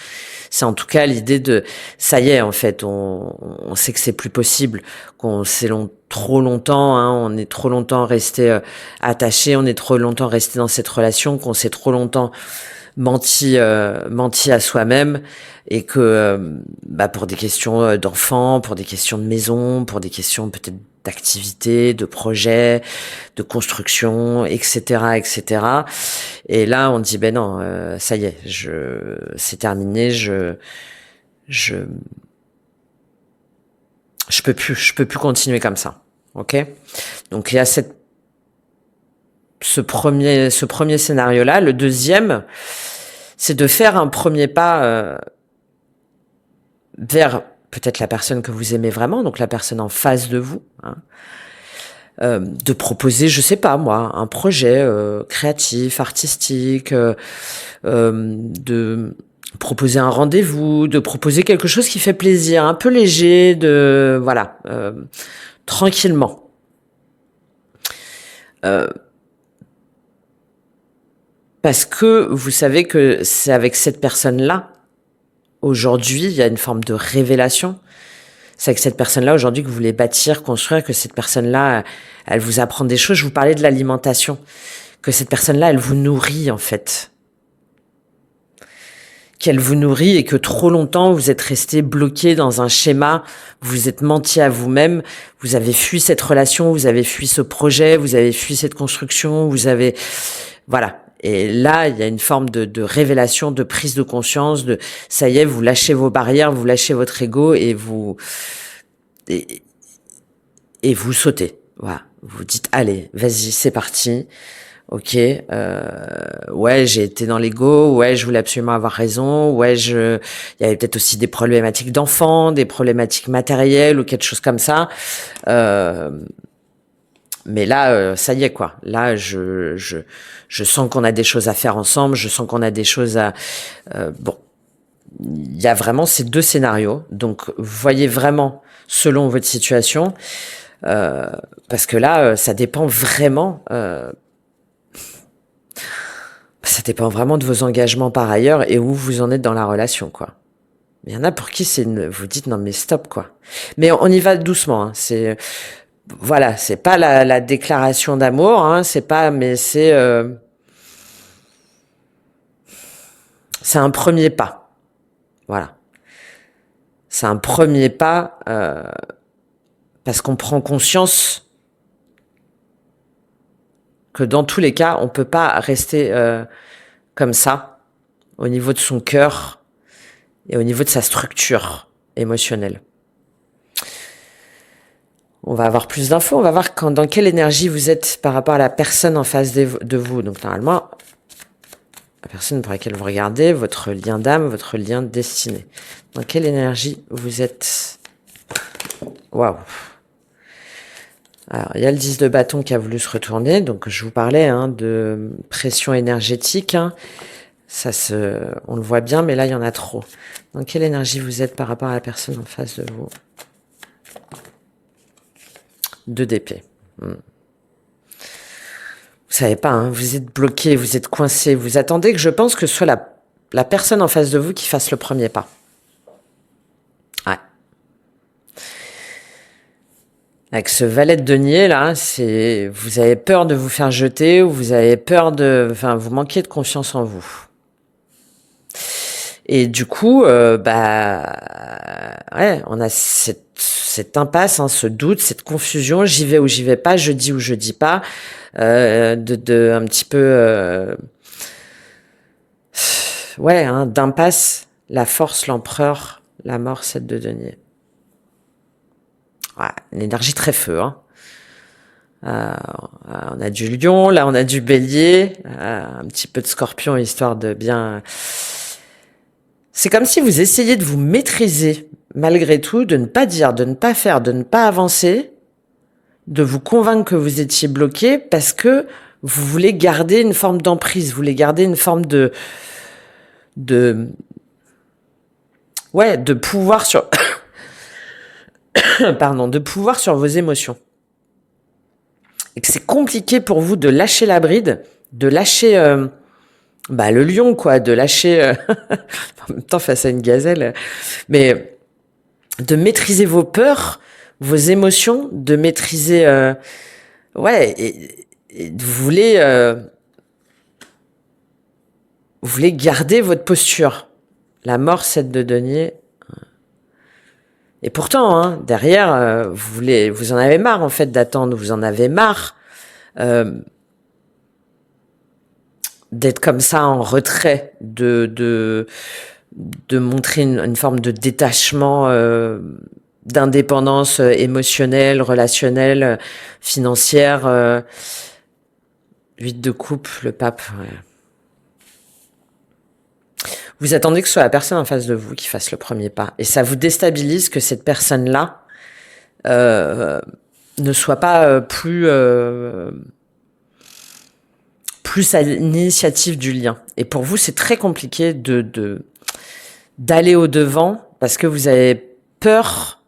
C'est en tout cas l'idée de, ça y est, en fait, on sait que c'est plus possible, qu'on s'est trop longtemps, on est trop longtemps resté attaché, on est trop longtemps resté dans cette relation, qu'on s'est trop longtemps menti à soi-même, et que pour des questions d'enfants, pour des questions de maison, pour des questions peut-être d'activité, de projet, de construction, etc., etc. Et là, on dit non, ça y est, c'est terminé, je peux plus continuer comme ça. Ok? Donc il y a cette ce premier scénario-là. Le deuxième, c'est de faire un premier pas vers peut-être la personne que vous aimez vraiment, donc la personne en face de vous, hein. De proposer, je sais pas moi, un projet créatif, artistique, de proposer un rendez-vous, de proposer quelque chose qui fait plaisir, un peu léger, de voilà, tranquillement. Parce que vous savez que c'est avec cette personne-là, aujourd'hui, il y a une forme de révélation. C'est avec cette personne-là aujourd'hui que vous voulez bâtir, construire, que cette personne-là, elle vous apprend des choses. Je vous parlais de l'alimentation, que cette personne-là, elle vous nourrit en fait. Qu'elle vous nourrit et que trop longtemps, vous êtes resté bloqué dans un schéma, vous êtes menti à vous-même, vous avez fui cette relation, vous avez fui ce projet, vous avez fui cette construction, vous avez... Voilà. Et là, il y a une forme de révélation, de prise de conscience, de ça y est, vous lâchez vos barrières, vous lâchez votre ego et et, et vous sautez. Voilà, vous dites allez, vas-y, c'est parti. Ok, ouais, j'ai été dans l'ego, ouais, je voulais absolument avoir raison, ouais, il y avait peut-être aussi des problématiques d'enfants, des problématiques matérielles ou quelque chose comme ça. Mais là, ça y est quoi. Là, je sens qu'on a des choses à faire ensemble. Je sens qu'on a des choses à. Bon, il y a vraiment ces deux scénarios. Donc, voyez vraiment selon votre situation, parce que là, ça dépend vraiment. Ça dépend vraiment de vos engagements par ailleurs et où vous en êtes dans la relation, quoi. Mais il y en a pour qui vous dites non mais stop quoi. Mais on y va doucement. Hein. Voilà, c'est pas la déclaration d'amour, hein, c'est pas, mais c'est un premier pas. Voilà, c'est un premier pas parce qu'on prend conscience que dans tous les cas, on peut pas rester comme ça au niveau de son cœur et au niveau de sa structure émotionnelle. On va avoir plus d'infos, on va voir dans quelle énergie vous êtes par rapport à la personne en face de vous. Donc normalement, la personne pour laquelle vous regardez, votre lien d'âme, votre lien de destinée. Dans quelle énergie vous êtes? Waouh. Alors, il y a le 10 de bâton qui a voulu se retourner. Donc, je vous parlais de pression énergétique. Hein. On le voit bien, mais là, il y en a trop. Dans quelle énergie vous êtes par rapport à la personne en face de vous? 2 d'épée. Vous savez pas, hein, vous êtes bloqué, vous êtes coincé. Vous attendez que je pense que ce soit la personne en face de vous qui fasse le premier pas. Ouais. Avec ce valet de denier là, vous avez peur de vous faire jeter ou vous avez peur vous manquez de confiance en vous. Et du coup, ouais, on a cette impasse, hein, ce doute, cette confusion. J'y vais ou j'y vais pas, je dis ou je dis pas, un petit peu, ouais, hein, d'impasse. La force, l'empereur, la mort, 7 de denier. Ouais, une énergie très feu, hein. On a du lion, là on a du bélier, un petit peu de scorpion histoire de bien. C'est comme si vous essayiez de vous maîtriser malgré tout, de ne pas dire, de ne pas faire, de ne pas avancer, de vous convaincre que vous étiez bloqué parce que vous voulez garder une forme d'emprise, vous voulez garder une forme de pouvoir sur pardon, de pouvoir sur vos émotions. Et que c'est compliqué pour vous de lâcher la bride, de lâcher le lion, quoi, de lâcher en même temps face à une gazelle, mais de maîtriser vos peurs, vos émotions, de maîtriser et vous voulez garder votre posture. La mort, 7 de denier. Et pourtant, hein, derrière, vous en avez marre en fait d'attendre, vous en avez marre d'être comme ça en retrait, de montrer une forme de détachement, d'indépendance émotionnelle, relationnelle, financière. 8 de coupe, le pape, ouais. Vous attendez que ce soit la personne en face de vous qui fasse le premier pas. Et ça vous déstabilise que cette personne-là ne soit pas plus à l'initiative du lien. Et pour vous, c'est très compliqué d'aller au-devant parce que vous avez peur.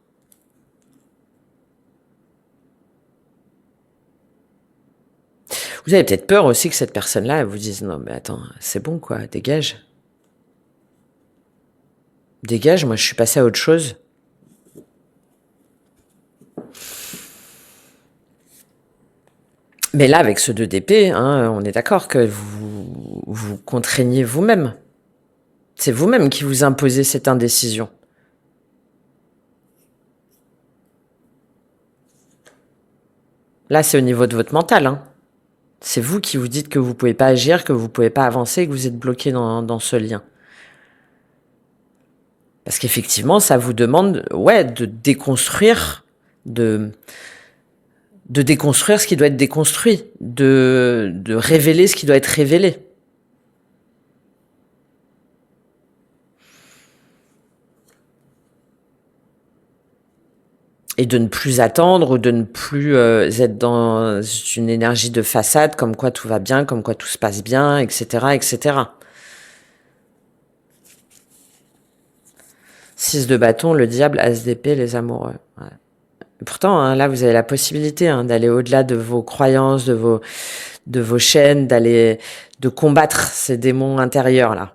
Vous avez peut-être peur aussi que cette personne-là, elle vous dise non mais attends, c'est bon quoi, dégage. Dégage, moi je suis passé à autre chose. Mais là, avec ce 2 d'épée, hein, on est d'accord que vous contraignez vous-même. C'est vous-même qui vous imposez cette indécision. Là, c'est au niveau de votre mental. Hein. C'est vous qui vous dites que vous pouvez pas agir, que vous pouvez pas avancer, que vous êtes bloqué dans ce lien. Parce qu'effectivement, ça vous demande, de déconstruire, de déconstruire ce qui doit être déconstruit, de révéler ce qui doit être révélé. Et de ne plus attendre ou de ne plus être dans une énergie de façade, comme quoi tout va bien, comme quoi tout se passe bien, etc., etc. 6 de bâton, le diable, as d'épée, les amoureux. Ouais. Pourtant, hein, là, vous avez la possibilité d'aller au-delà de vos croyances, de vos chaînes, de combattre ces démons intérieurs là.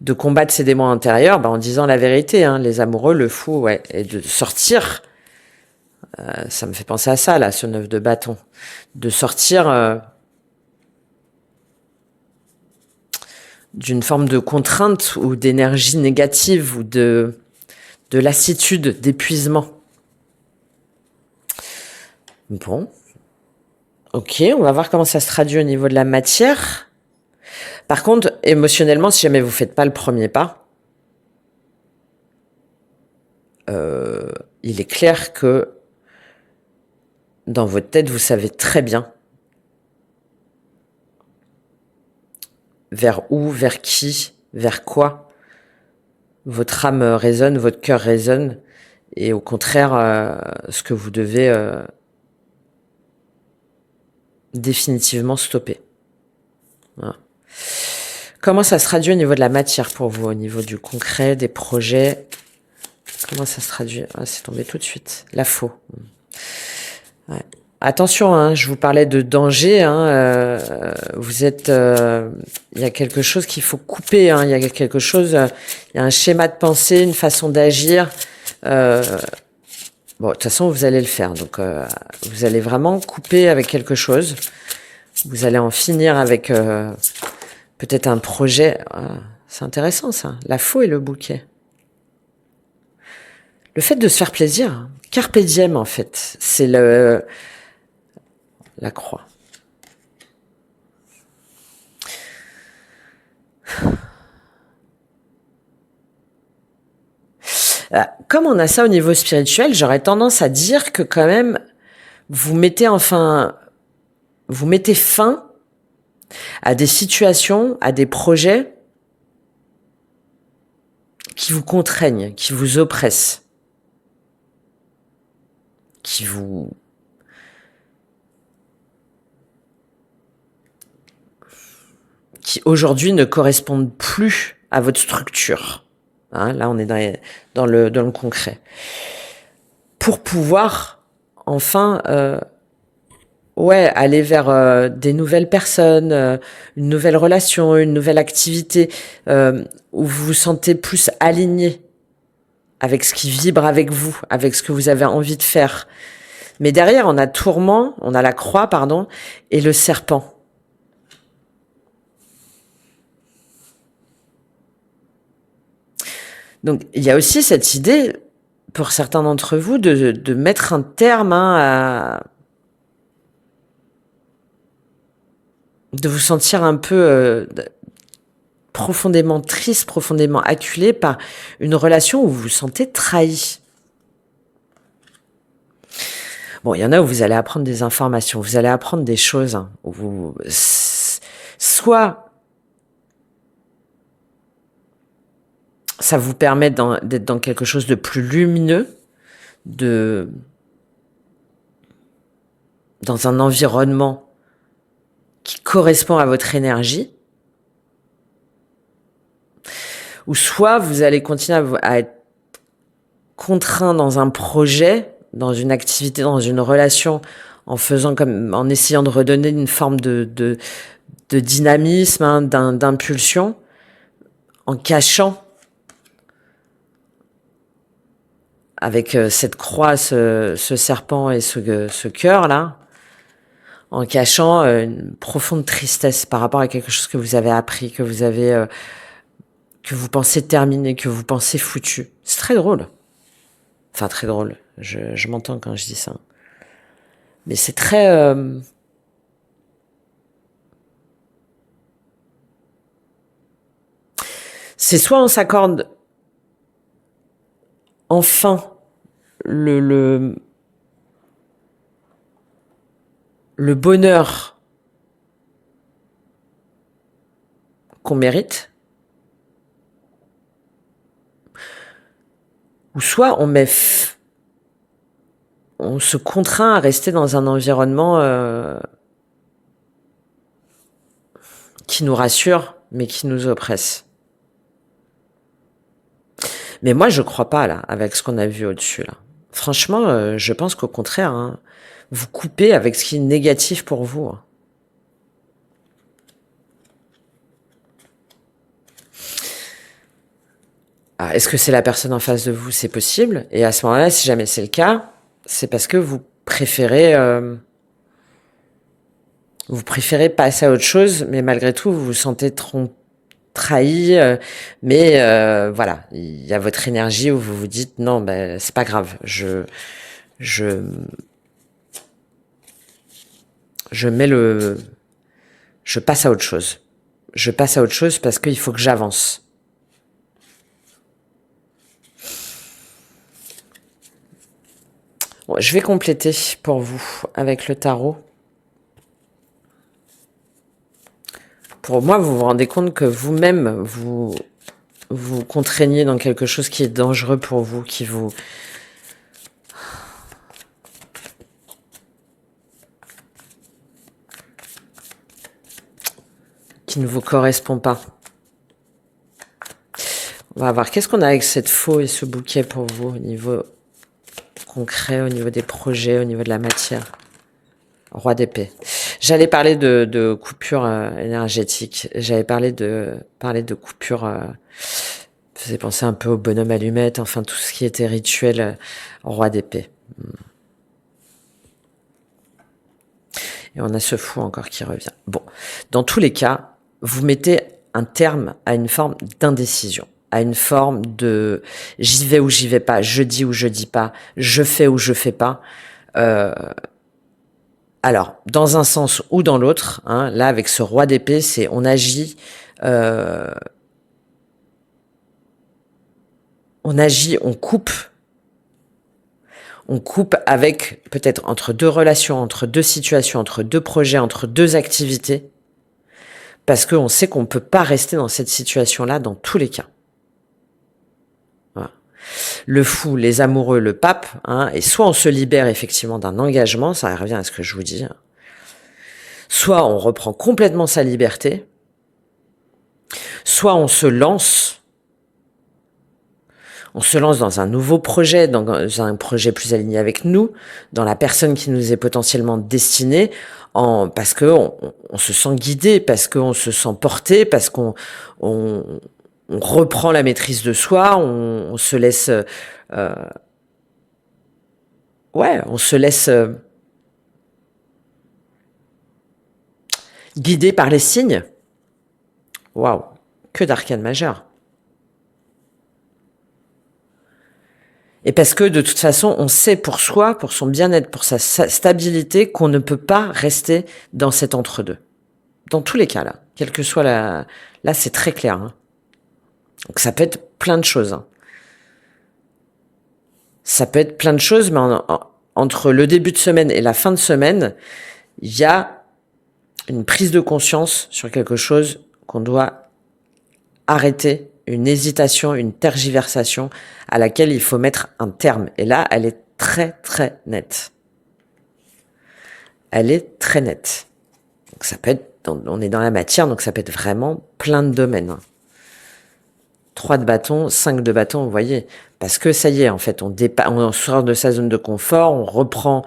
De combattre ces démons intérieurs, en disant la vérité, les amoureux, le fou, ouais, et de sortir. Ça me fait penser à ça là, ce 9 de bâton, de sortir d'une forme de contrainte ou d'énergie négative ou de lassitude, d'épuisement. Bon. Ok, on va voir comment ça se traduit au niveau de la matière. Par contre, émotionnellement, si jamais vous faites pas le premier pas, il est clair que dans votre tête, vous savez très bien vers où, vers qui, vers quoi votre âme résonne, votre cœur résonne, et au contraire, ce que vous devez définitivement stopper. Voilà. Comment ça se traduit au niveau de la matière pour vous, au niveau du concret, des projets? Comment ça se traduit? C'est tombé tout de suite. La faux. Ouais. Attention, je vous parlais de danger. Vous êtes, il y a quelque chose qu'il faut couper. Il y a quelque chose, il y a un schéma de pensée, une façon d'agir. Bon, de toute façon, vous allez le faire. Donc, vous allez vraiment couper avec quelque chose. Vous allez en finir avec peut-être un projet. C'est intéressant, ça. La faux et le bouquet. Le fait de se faire plaisir. Carpe diem, en fait. C'est la croix. Comme on a ça au niveau spirituel, j'aurais tendance à dire que quand même, vous mettez fin à des situations, à des projets qui vous contraignent, qui vous oppressent, qui aujourd'hui ne correspondent plus à votre structure. Là, on est dans le concret. Pour pouvoir, enfin, aller vers des nouvelles personnes, une nouvelle relation, une nouvelle activité, où vous vous sentez plus aligné avec ce qui vibre avec vous, avec ce que vous avez envie de faire. Mais derrière, on a la croix, et le serpent. Donc, il y a aussi cette idée, pour certains d'entre vous, de mettre un terme de vous sentir un peu profondément triste, profondément acculé par une relation où vous vous sentez trahi. Bon, il y en a où vous allez apprendre des informations, vous allez apprendre des choses, hein, où soit ça vous permet d'être dans quelque chose de plus lumineux, dans un environnement qui correspond à votre énergie, ou soit vous allez continuer à être contraint dans un projet, dans une activité, dans une relation, en essayant de redonner une forme de dynamisme, hein, d'impulsion, en cachant avec cette croix, ce serpent et ce cœur là, en cachant une profonde tristesse par rapport à quelque chose que vous avez appris, que vous pensez terminé, que vous pensez foutu. C'est très drôle. Enfin, très drôle. Je m'entends quand je dis ça. Mais c'est très... c'est soit on s'accorde enfin le bonheur qu'on mérite, ou soit on se contraint à rester dans un environnement qui nous rassure, mais qui nous oppresse. Mais moi, je crois pas, là, avec ce qu'on a vu au-dessus, là. Franchement, je pense qu'au contraire, hein, vous coupez avec ce qui est négatif pour vous. Hein. Alors, est-ce que c'est la personne en face de vous? C'est possible. Et à ce moment-là, si jamais c'est le cas, c'est parce que vous préférez passer à autre chose, mais malgré tout, vous vous sentez trahi, mais voilà, il y a votre énergie où vous vous dites non, ben c'est pas grave, je passe à autre chose. Je passe à autre chose parce qu'il faut que j'avance. Bon, je vais compléter pour vous avec le tarot. Pour moi, vous vous rendez compte que vous-même, vous contraignez dans quelque chose qui est dangereux pour vous, qui ne vous correspond pas. On va voir qu'est-ce qu'on a avec cette faux et ce bouquet pour vous au niveau concret, au niveau des projets, au niveau de la matière. Roi d'épée. J'allais parler de coupure énergétique. J'avais parlé de coupure. Faisait penser un peu au bonhomme allumette. Enfin, tout ce qui était rituel. Roi d'épée. Et on a ce fou encore qui revient. Bon, dans tous les cas, vous mettez un terme à une forme d'indécision, à une forme de j'y vais ou j'y vais pas, je dis ou je dis pas, je fais ou je fais pas. Alors, dans un sens ou dans l'autre, hein, là, avec ce roi d'épée, c'est on agit, on coupe avec peut-être entre deux relations, entre deux situations, entre deux projets, entre deux activités, parce qu'on sait qu'on ne peut pas rester dans cette situation-là dans tous les cas. Voilà. Le fou, les amoureux, le pape, hein, et soit on se libère effectivement d'un engagement, ça revient à ce que je vous dis, hein, soit on reprend complètement sa liberté, soit on se lance dans un nouveau projet, dans un projet plus aligné avec nous, dans la personne qui nous est potentiellement destinée, parce que on se sent guidé, parce qu'on se sent porté, parce qu'on reprend la maîtrise de soi, on se laisse, on se laisse guider par les signes. Waouh, que d'arcane majeur. Et parce que de toute façon, on sait pour soi, pour son bien-être, pour sa stabilité, qu'on ne peut pas rester dans cet entre-deux. Dans tous les cas, là, quel que soit là, c'est très clair. Hein. Donc ça peut être plein de choses. Hein. Ça peut être plein de choses, mais entre le début de semaine et la fin de semaine, il y a une prise de conscience sur quelque chose qu'on doit arrêter, une hésitation, une tergiversation à laquelle il faut mettre un terme. Et là, elle est très, très nette. Elle est très nette. Donc ça peut être, on est dans la matière, donc ça peut être vraiment plein de domaines. 3 de bâton, 5 de bâton, vous voyez. Parce que ça y est, en fait, on sort de sa zone de confort, on reprend,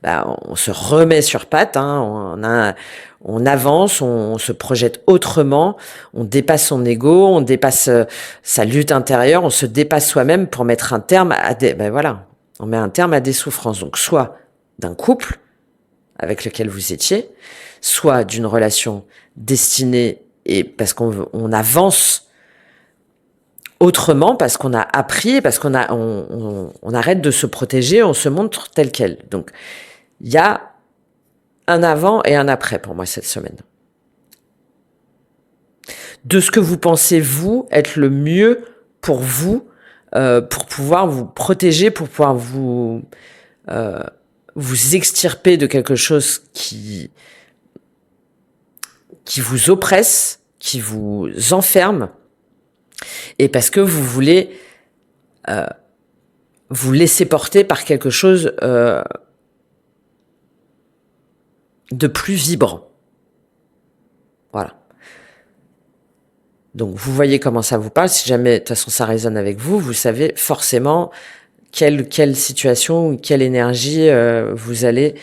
on se remet sur pattes, hein, on avance, on se projette autrement, on dépasse son ego, on dépasse sa lutte intérieure, on se dépasse soi-même pour mettre un terme à on met un terme à des souffrances. Donc, soit d'un couple avec lequel vous étiez, soit d'une relation destinée et parce qu'on avance autrement, parce qu'on a appris, parce qu'on on arrête de se protéger, on se montre tel quel. Donc, il y a un avant et un après pour moi cette semaine. De ce que vous pensez, vous, être le mieux pour vous, pour pouvoir vous protéger, pour pouvoir vous extirper de quelque chose qui vous oppresse, qui vous enferme, et parce que vous voulez vous laisser porter par quelque chose de plus vibrant. Voilà. Donc, vous voyez comment ça vous parle. Si jamais, de toute façon, ça résonne avec vous, vous savez forcément quelle situation ou quelle énergie vous allez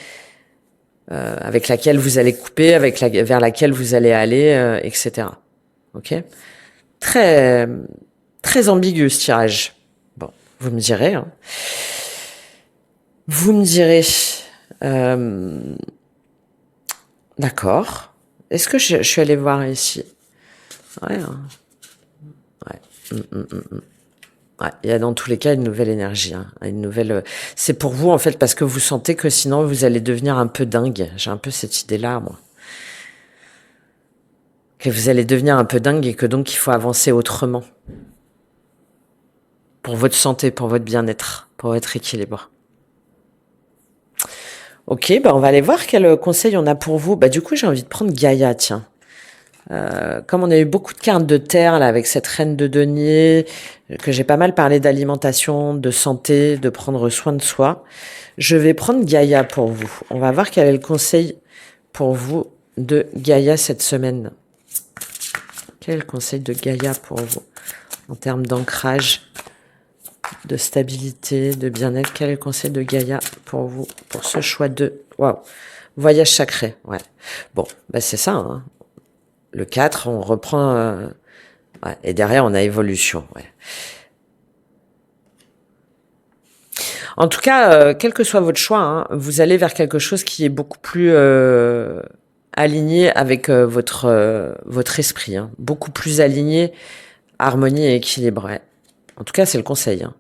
avec laquelle vous allez couper, vers laquelle vous allez aller, etc. Ok ? Très, très ambigu ce tirage. Bon, vous me direz. Hein. Vous me direz. D'accord. Est-ce que je suis allée voir ici? Ouais. Hein. Ouais. Ouais. Il y a dans tous les cas une nouvelle énergie, hein. Une nouvelle. C'est pour vous en fait parce que vous sentez que sinon vous allez devenir un peu dingue. J'ai un peu cette idée-là, moi. Que vous allez devenir un peu dingue et que donc il faut avancer autrement. Pour votre santé, pour votre bien-être, pour votre équilibre. Ok, on va aller voir quel conseil on a pour vous. Du coup, j'ai envie de prendre Gaïa, tiens. Comme on a eu beaucoup de cartes de terre là avec cette reine de denier, que j'ai pas mal parlé d'alimentation, de santé, de prendre soin de soi, je vais prendre Gaïa pour vous. On va voir quel est le conseil pour vous de Gaïa cette semaine. Quel est le conseil de Gaïa pour vous en termes d'ancrage, de stabilité, de bien-être? Quel est le conseil de Gaïa pour vous pour ce choix de voyage sacré? Ouais. Bon, c'est ça. Hein. Le 4, on reprend... et derrière, on a évolution. Ouais. En tout cas, quel que soit votre choix, hein, vous allez vers quelque chose qui est beaucoup plus aligné avec votre esprit. Hein, beaucoup plus aligné, harmonie et équilibre. Ouais. En tout cas, c'est le conseil. Hein.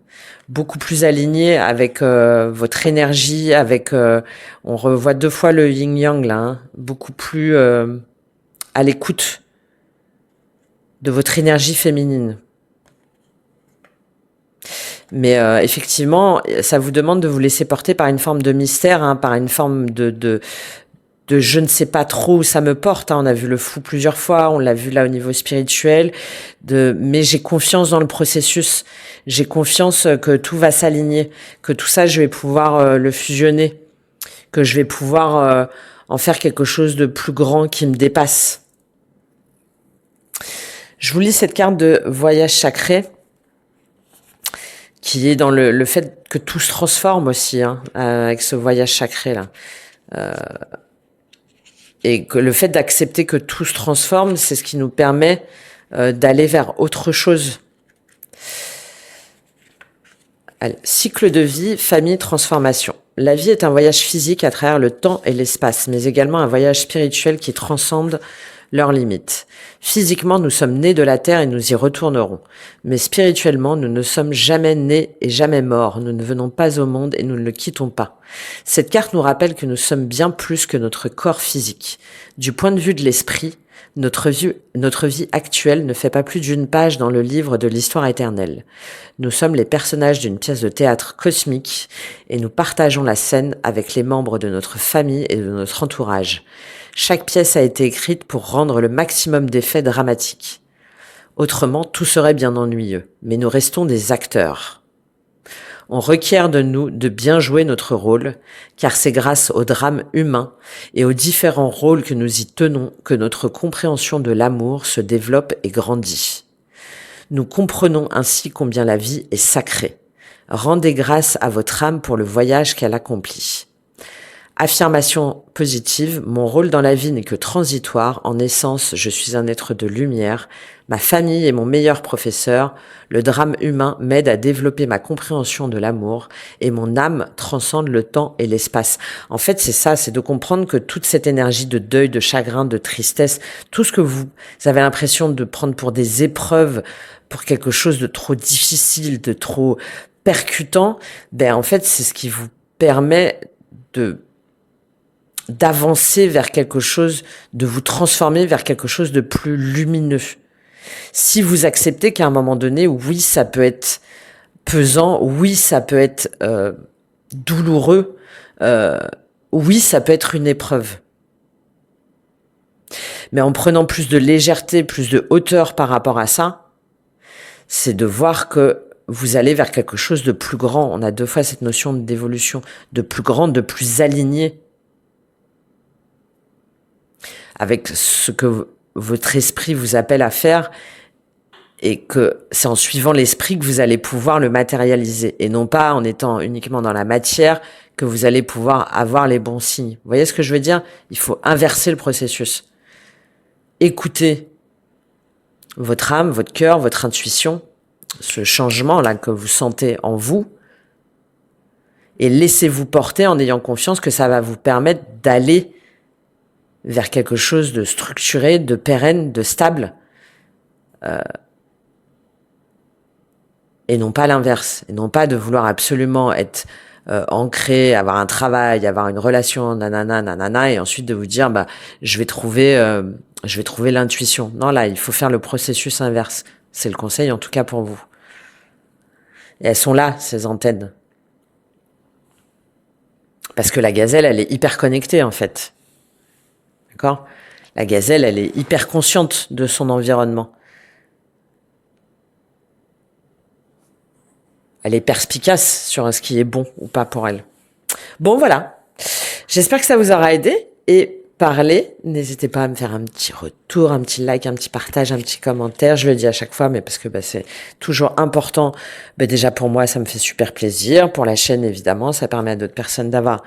Beaucoup plus aligné avec votre énergie, avec... on revoit 2 fois le yin-yang, là. Hein, beaucoup plus... à l'écoute de votre énergie féminine. Mais effectivement, ça vous demande de vous laisser porter par une forme de mystère, hein, par une forme de je ne sais pas trop où ça me porte. Hein. On a vu le fou plusieurs fois, on l'a vu là au niveau spirituel. Mais j'ai confiance dans le processus. J'ai confiance que tout va s'aligner, que tout ça, je vais pouvoir le fusionner, que je vais pouvoir en faire quelque chose de plus grand qui me dépasse. Je vous lis cette carte de voyage sacré qui est dans le fait que tout se transforme aussi, hein, avec ce voyage sacré là. Et que le fait d'accepter que tout se transforme, c'est ce qui nous permet d'aller vers autre chose. Allez, cycle de vie, famille, transformation. La vie est un voyage physique à travers le temps et l'espace, mais également un voyage spirituel qui transcende leurs limites. Physiquement, nous sommes nés de la terre et nous y retournerons. Mais spirituellement, nous ne sommes jamais nés et jamais morts. Nous ne venons pas au monde et nous ne le quittons pas. Cette carte nous rappelle que nous sommes bien plus que notre corps physique. Du point de vue de l'esprit, notre vie actuelle ne fait pas plus d'une page dans le livre de l'histoire éternelle. Nous sommes les personnages d'une pièce de théâtre cosmique et nous partageons la scène avec les membres de notre famille et de notre entourage. Chaque pièce a été écrite pour rendre le maximum d'effets dramatiques. Autrement, tout serait bien ennuyeux, mais nous restons des acteurs. On requiert de nous de bien jouer notre rôle, car c'est grâce au drame humain et aux différents rôles que nous y tenons que notre compréhension de l'amour se développe et grandit. Nous comprenons ainsi combien la vie est sacrée. Rendez grâce à votre âme pour le voyage qu'elle accomplit. Affirmation positive, mon rôle dans la vie n'est que transitoire. En essence, je suis un être de lumière. Ma famille est mon meilleur professeur. Le drame humain m'aide à développer ma compréhension de l'amour et mon âme transcende le temps et l'espace. En fait, c'est ça, c'est de comprendre que toute cette énergie de deuil, de chagrin, de tristesse, tout ce que vous avez l'impression de prendre pour des épreuves, pour quelque chose de trop difficile, de trop percutant, en fait, c'est ce qui vous permet d'avancer vers quelque chose, de vous transformer vers quelque chose de plus lumineux. Si vous acceptez qu'à un moment donné, oui, ça peut être pesant, oui, ça peut être douloureux, oui, ça peut être une épreuve. Mais en prenant plus de légèreté, plus de hauteur par rapport à ça, c'est de voir que vous allez vers quelque chose de plus grand. On a 2 fois cette notion d'évolution, de plus grand, de plus aligné avec ce que votre esprit vous appelle à faire, et que c'est en suivant l'esprit que vous allez pouvoir le matérialiser, et non pas en étant uniquement dans la matière que vous allez pouvoir avoir les bons signes. Vous voyez ce que je veux dire? Il faut inverser le processus. Écoutez votre âme, votre cœur, votre intuition, ce changement-là que vous sentez en vous, et laissez-vous porter en ayant confiance que ça va vous permettre d'aller vers quelque chose de structuré, de pérenne, de stable, et non pas l'inverse, et non pas de vouloir absolument être ancré, avoir un travail, avoir une relation, nanana, nanana, et ensuite de vous dire, je vais trouver l'intuition. Non, là, il faut faire le processus inverse. C'est le conseil, en tout cas pour vous. Et elles sont là, ces antennes. Parce que la gazelle, elle est hyper connectée, en fait. D'accord? La gazelle, elle est hyper consciente de son environnement. Elle est perspicace sur ce qui est bon ou pas pour elle. Bon, voilà. J'espère que ça vous aura aidé. Et parlez, n'hésitez pas à me faire un petit retour, un petit like, un petit partage, un petit commentaire. Je le dis à chaque fois, mais parce que c'est toujours important. Déjà pour moi, ça me fait super plaisir. Pour la chaîne, évidemment, ça permet à d'autres personnes d'avoir